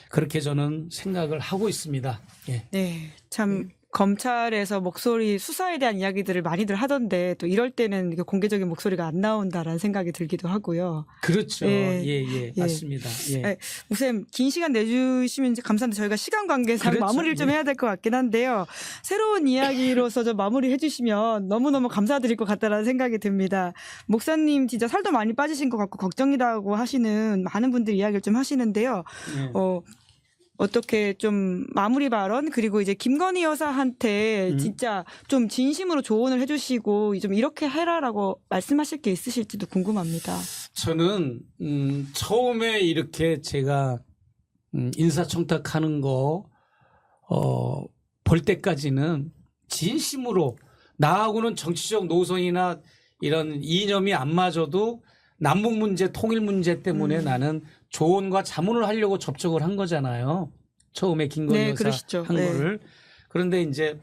그렇게 저는 생각을 하고 있습니다. 예. 네, 참 검찰에서 목소리 수사에 대한 이야기들을 많이들 하던데 또 이럴 때는 공개적인 목소리가 안 나온다라는 생각이 들기도 하고요. 그렇죠. 예. 맞습니다. 예. 우선 긴 시간 내주시면 감사한데 저희가 시간 관계상 그렇죠. 마무리를 좀 해야 될 것 같긴 한데요. 새로운 이야기로서 좀 마무리해 주시면 너무너무 감사드릴 것 같다라는 생각이 듭니다. 목사님 진짜 살도 많이 빠지신 것 같고 걱정이라고 하시는 많은 분들이 이야기를 좀 하시는데요. 예. 어떻게 좀 마무리 발언 그리고 이제 김건희 여사한테 진짜 좀 진심으로 조언을 해주시고 좀 이렇게 해라라고 말씀하실 게 있으실지도 궁금합니다. 저는 처음에 이렇게 제가 인사청탁하는 거 볼 때까지는 진심으로 나하고는 정치적 노선이나 이런 이념이 안 맞아도 남북 문제, 통일 문제 때문에 나는 조언과 자문을 하려고 접촉을 한 거잖아요. 처음에 김건희 네, 여사 그러시죠. 한 네. 거를. 그런데 이제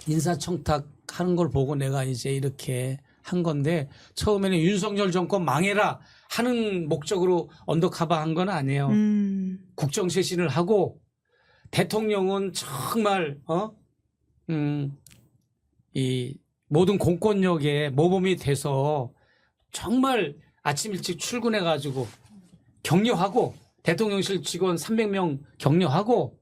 인사청탁 하는 걸 보고 내가 이제 이렇게 한 건데 처음에는 윤석열 정권 망해라 하는 목적으로 언더커버 한 건 아니에요. 국정쇄신을 하고 대통령은 정말 이 모든 공권력의 모범이 돼서 정말 아침 일찍 출근해 가지고 격려하고 대통령실 직원 300명 격려하고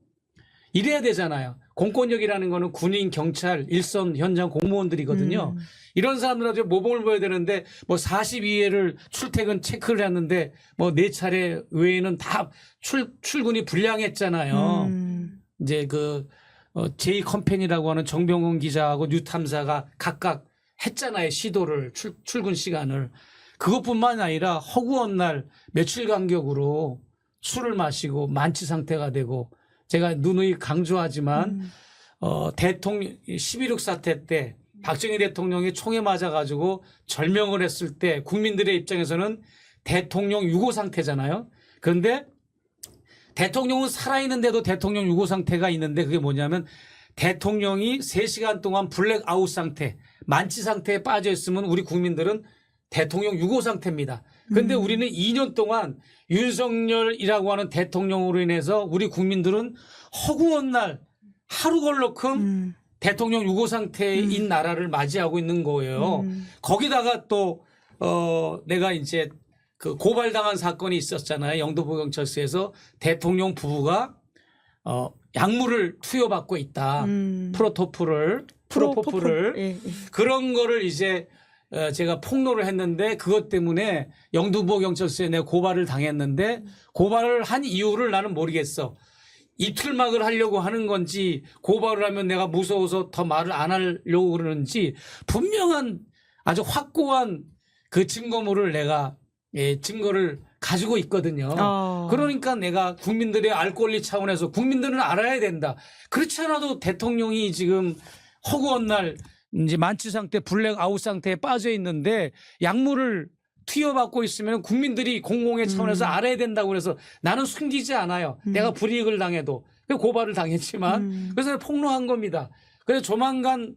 이래야 되잖아요. 공권력이라는 거는 군인, 경찰, 일선 현장 공무원들이거든요. 이런 사람들한테 모범을 보여야 되는데 뭐 42회를 출퇴근 체크를 했는데 뭐 4차례 외에는 다 출근이 불량했잖아요. 이제 그 제2컴퍼니라고 하는 정병훈 기자하고 뉴탐사가 각각 했잖아요. 시도를 출근 시간을. 그것뿐만 아니라 허구한 날 며칠 간격으로 술을 마시고 만취 상태가 되고 제가 누누이 강조하지만 대통령 11.6 사태 때 박정희 대통령이 총에 맞아가지고 절명을 했을 때 국민들의 입장에서는 대통령 유고 상태잖아요. 그런데 대통령은 살아있는데도 대통령 유고 상태가 있는데 그게 뭐냐면 대통령이 3시간 동안 블랙아웃 상태, 만취 상태에 빠져 있으면 우리 국민들은 대통령 유고 상태입니다. 그런데 우리는 2년 동안 윤석열이라고 하는 대통령으로 인해서 우리 국민들은 허구한 날 하루 걸러큼 대통령 유고 상태인 나라를 맞이하고 있는 거예요. 거기다가 또 내가 이제 그 고발당한 사건이 있었잖아요. 영도포경찰서에서 대통령 부부가 약물을 투여받고 있다. 프로포폴을 예. 그런 거를 이제 제가 폭로를 했는데 그것 때문에 영등포경찰서에 내가 고발을 당했는데 고발을 한 이유를 나는 모르겠어. 이틀막을 하려고 하는 건지 고발을 하면 내가 무서워서 더 말을 안 하려고 그러는지 분명한 아주 확고한 그 증거물을 내가 증거를 가지고 있거든요. 그러니까 내가 국민들의 알 권리 차원에서 국민들은 알아야 된다. 그렇지 않아도 대통령이 지금 허구한 날 이제 만취 상태, 블랙아웃 상태에 빠져 있는데 약물을 투여받고 있으면 국민들이 공공의 차원에서 알아야 된다고 그래서 나는 숨기지 않아요. 내가 불이익을 당해도. 고발을 당했지만 그래서 폭로한 겁니다. 그래서 조만간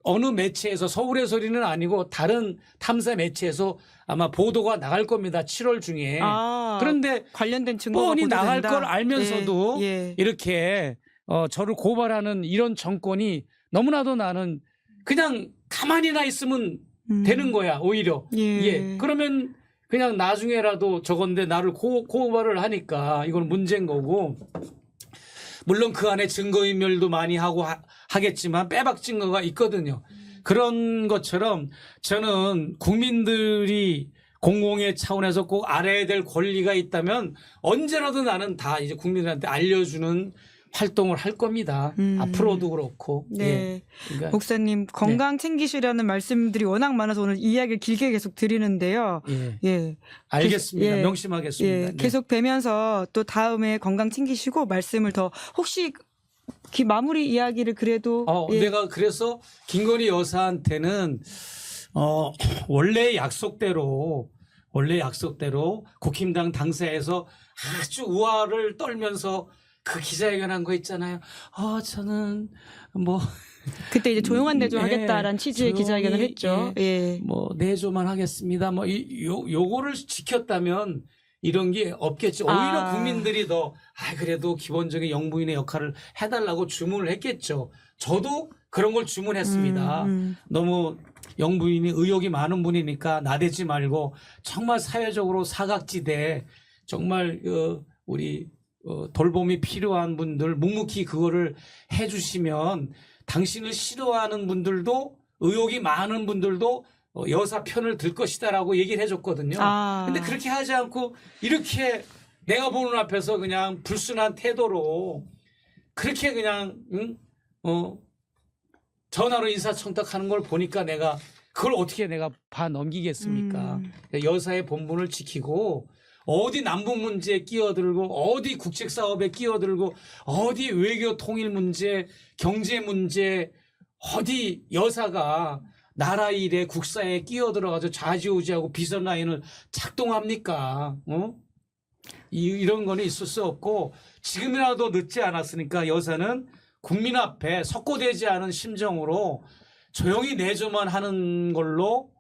어느 매체에서 서울의 소리는 아니고 다른 탐사 매체에서 아마 보도가 나갈 겁니다. 7월 중에. 그런데 관련된 증거가 뻔히 보도된다. 나갈 걸 알면서도 예. 이렇게 저를 고발하는 이런 정권이 너무나도 나는 그냥 가만히나 있으면 되는 거야 오히려. 예. 그러면 그냥 나중에라도 저건데 나를 고발을 하니까 이건 문제인 거고. 물론 그 안에 증거인멸도 많이 하고 하겠지만 빼박 증거가 있거든요. 그런 것처럼 저는 국민들이 공공의 차원에서 꼭 알아야 될 권리가 있다면 언제라도 나는 다 이제 국민들한테 알려주는 활동을 할 겁니다. 앞으로도 그렇고. 네. 예. 그러니까 목사님 건강 챙기시라는 말씀들이 워낙 많아서 오늘 이야기를 길게 계속 드리는데요. 예. 알겠습니다. 예. 명심하겠습니다. 예. 네. 계속 뵈면서 또 다음에 건강 챙기시고 말씀을 더 혹시 마무리 이야기를 그래도 예. 내가 그래서 김건희 여사한테는 원래 약속대로 국힘당 당사에서 아주 우아를 떨면서 그 기자회견한 거 있잖아요. 저는 뭐 그때 이제 조용한 내조 예, 하겠다라는 취지의 조용히, 기자회견을 했죠. 예. 뭐 내조만 하겠습니다. 뭐 요거를 지켰다면 이런 게 없겠죠. 오히려 국민들이 더 그래도 기본적인 영부인의 역할을 해달라고 주문을 했겠죠. 저도 그런 걸 주문했습니다. 너무 영부인이 의욕이 많은 분이니까 나대지 말고 정말 사회적으로 사각지대 정말 우리 돌봄이 필요한 분들 묵묵히 그거를 해주시면 당신을 싫어하는 분들도 의욕이 많은 분들도 여사 편을 들 것이다라고 얘기를 해줬거든요. 근데 그렇게 하지 않고 이렇게 내가 보는 앞에서 그냥 불순한 태도로 그렇게 그냥 전화로 인사청탁하는 걸 보니까 내가 그걸 어떻게 내가 봐 넘기겠습니까? 여사의 본분을 지키고 어디 남북 문제에 끼어들고 어디 국책 사업에 끼어들고 어디 외교 통일 문제, 경제 문제 어디 여사가 나라 일에 국사에 끼어들어가지고 좌지우지하고 비선 라인을 작동합니까? 이런 거는 있을 수 없고 지금이라도 늦지 않았으니까 여사는 국민 앞에 석고되지 않은 심정으로 조용히 내조만 하는 걸로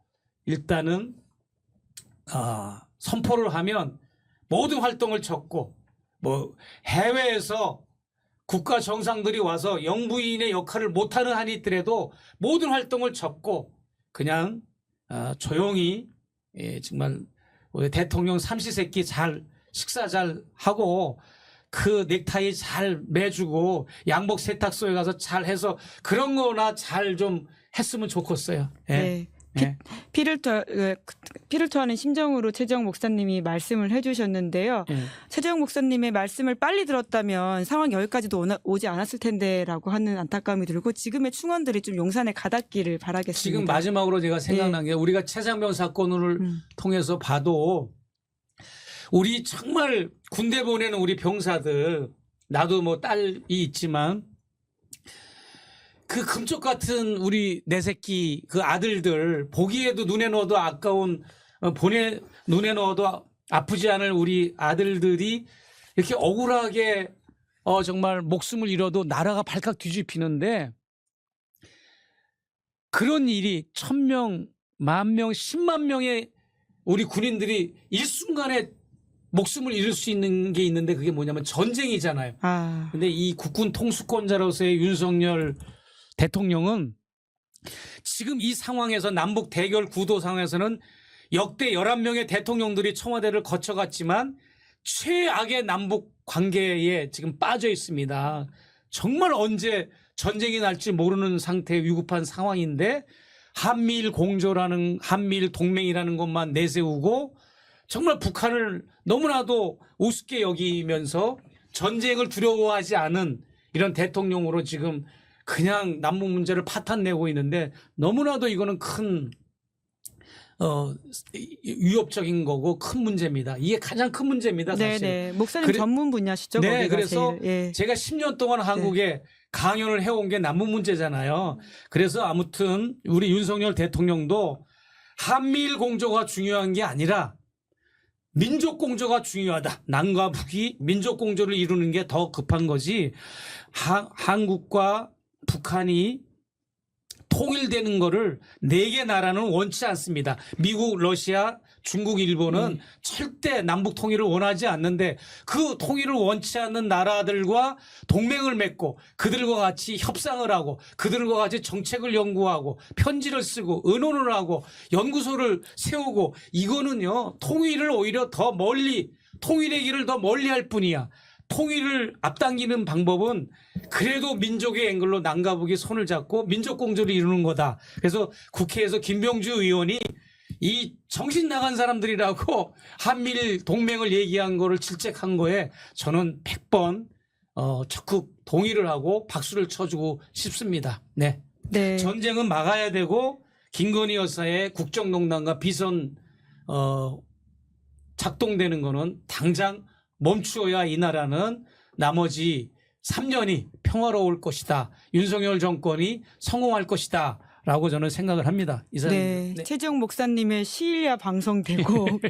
일단은 선포를 하면 모든 활동을 접고 뭐 해외에서 국가 정상들이 와서 영부인의 역할을 못하는 한이 있더라도 모든 활동을 접고 그냥 조용히 정말 우리 대통령 삼시세끼 잘 식사 잘 하고 그 넥타이 잘 매주고 양복 세탁소에 가서 잘 해서 그런 거나 잘 좀 했으면 좋겠어요. 예. 네. 예. 피를 토하는 심정으로 최재형 목사님이 말씀을 해주셨는데요. 예. 최재형 목사님의 말씀을 빨리 들었다면 상황이 여기까지도 오지 않았을 텐데라고 하는 안타까움이 들고 지금의 충원들이 좀 용산에 가닿기를 바라겠습니다. 지금 마지막으로 제가 생각난 게 우리가 최장병 사건을 통해서 봐도 우리 정말 군대 보내는 우리 병사들, 나도 뭐 딸이 있지만 그 금쪽 같은 우리 내 새끼 그 아들들 보기에도 눈에 넣어도 아까운 눈에 넣어도 아프지 않을 우리 아들들이 이렇게 억울하게 정말 목숨을 잃어도 나라가 발칵 뒤집히는데 그런 일이 1000명, 10,000명, 10만 명의 우리 군인들이 일순간에 목숨을 잃을 수 있는 게 있는데 그게 뭐냐면 전쟁이잖아요. 근데 이 국군 통수권자로서의 윤석열 대통령은 지금 이 상황에서 남북 대결 구도 상황에서는 역대 11명의 대통령들이 청와대를 거쳐갔지만 최악의 남북 관계에 지금 빠져 있습니다. 정말 언제 전쟁이 날지 모르는 상태의 위급한 상황인데 한미일 공조라는 한미일 동맹이라는 것만 내세우고 정말 북한을 너무나도 우습게 여기면서 전쟁을 두려워하지 않은 이런 대통령으로 지금 그냥 남북 문제를 파탄내고 있는데 너무나도 이거는 큰 위협적인 거고 큰 문제입니다. 이게 가장 큰 문제입니다. 사실. 네네. 목사님 전문 분야시죠. 네. 그래서 제일, 제가 10년 동안 한국에 강연을 해온 게 남북 문제잖아요. 그래서 아무튼 우리 윤석열 대통령도 한미일 공조가 중요한 게 아니라 민족 공조가 중요하다. 남과 북이 민족 공조를 이루는 게 더 급한 거지. 한국과 북한이 통일되는 거를 4개 나라는 원치 않습니다. 미국, 러시아, 중국, 일본은 절대 남북 통일을 원하지 않는데 그 통일을 원치 않는 나라들과 동맹을 맺고 그들과 같이 협상을 하고 그들과 같이 정책을 연구하고 편지를 쓰고 의논을 하고 연구소를 세우고 이거는요 통일을 오히려 더 멀리 통일의 길을 더 멀리 할 뿐이야. 통일을 앞당기는 방법은 그래도 민족의 앵글로 남과 북이 손을 잡고 민족 공조를 이루는 거다. 그래서 국회에서 김병주 의원이 이 정신 나간 사람들이라고 한미일 동맹을 얘기한 거를 질책한 거에 저는 100번 적극 동의를 하고 박수를 쳐주고 싶습니다. 네. 전쟁은 막아야 되고 김건희 여사의 국정농단과 비선 작동되는 거는 당장 멈추어야 이 나라는 나머지 3년이 평화로울 것이다. 윤석열 정권이 성공할 것이다. 라고 저는 생각을 합니다. 네. 최재형 목사님의 시일야 방송되고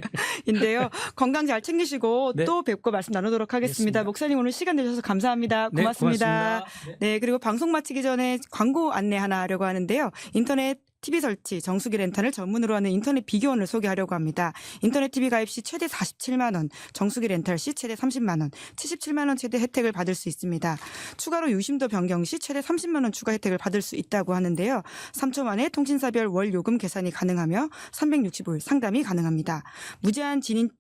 인데요. 건강 잘 챙기시고 또 뵙고 말씀 나누도록 하겠습니다. 목사님 오늘 시간 내주셔서 감사합니다. 고맙습니다. 네. 그리고 방송 마치기 전에 광고 안내 하나 하려고 하는데요. 인터넷 TV 설치, 정수기 렌탈을 전문으로 하는 인터넷 비교원을 소개하려고 합니다. 인터넷 TV 가입 시 최대 47만 원, 정수기 렌탈 시 최대 30만 원, 77만 원 최대 혜택을 받을 수 있습니다. 추가로 유심도 변경 시 최대 30만 원 추가 혜택을 받을 수 있다고 하는데요. 3초 만에 통신사별 월 요금 계산이 가능하며 365일 상담이 가능합니다. 무제한 지인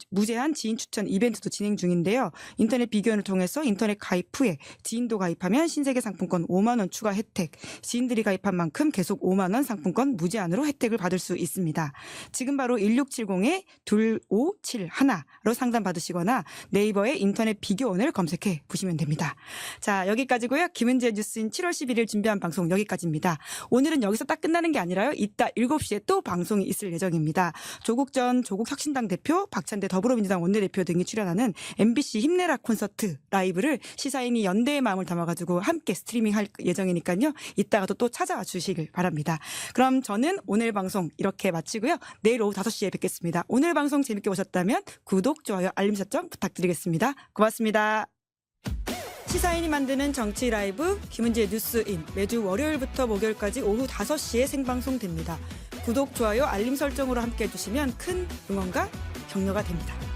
추천 이벤트도 진행 중인데요. 인터넷 비교원을 통해서 인터넷 가입 후에 지인도 가입하면 신세계 상품권 5만 원 추가 혜택, 지인들이 가입한 만큼 계속 5만 원 상품권 무제한으로 혜택을 받을 수 있습니다. 지금 바로 1670-2571로 상담 받으시거나 네이버에 인터넷 비교원을 검색해 보시면 됩니다. 자, 여기까지고요. 김은지의 뉴스인 7월 11일 준비한 방송 여기까지입니다. 오늘은 여기서 딱 끝나는 게 아니라요. 이따 7시에 또 방송이 있을 예정입니다. 조국 전 조국혁신당 대표, 박찬대 더불어민주당 원내대표 등이 출연하는 MBC 힘내라 콘서트 라이브를 시사인이 연대의 마음을 담아가지고 함께 스트리밍할 예정이니까요. 이따가 또 찾아와 주시길 바랍니다. 그럼 저는 오늘 방송 이렇게 마치고요. 내일 오후 5시에 뵙겠습니다. 오늘 방송 재밌게 보셨다면 구독, 좋아요, 알림 설정 부탁드리겠습니다. 고맙습니다. 시사인이 만드는 정치 라이브 김은지의 뉴스인 매주 월요일부터 목요일까지 오후 5시에 생방송됩니다. 구독, 좋아요, 알림 설정으로 함께해 주시면 큰 응원과 격려가 됩니다.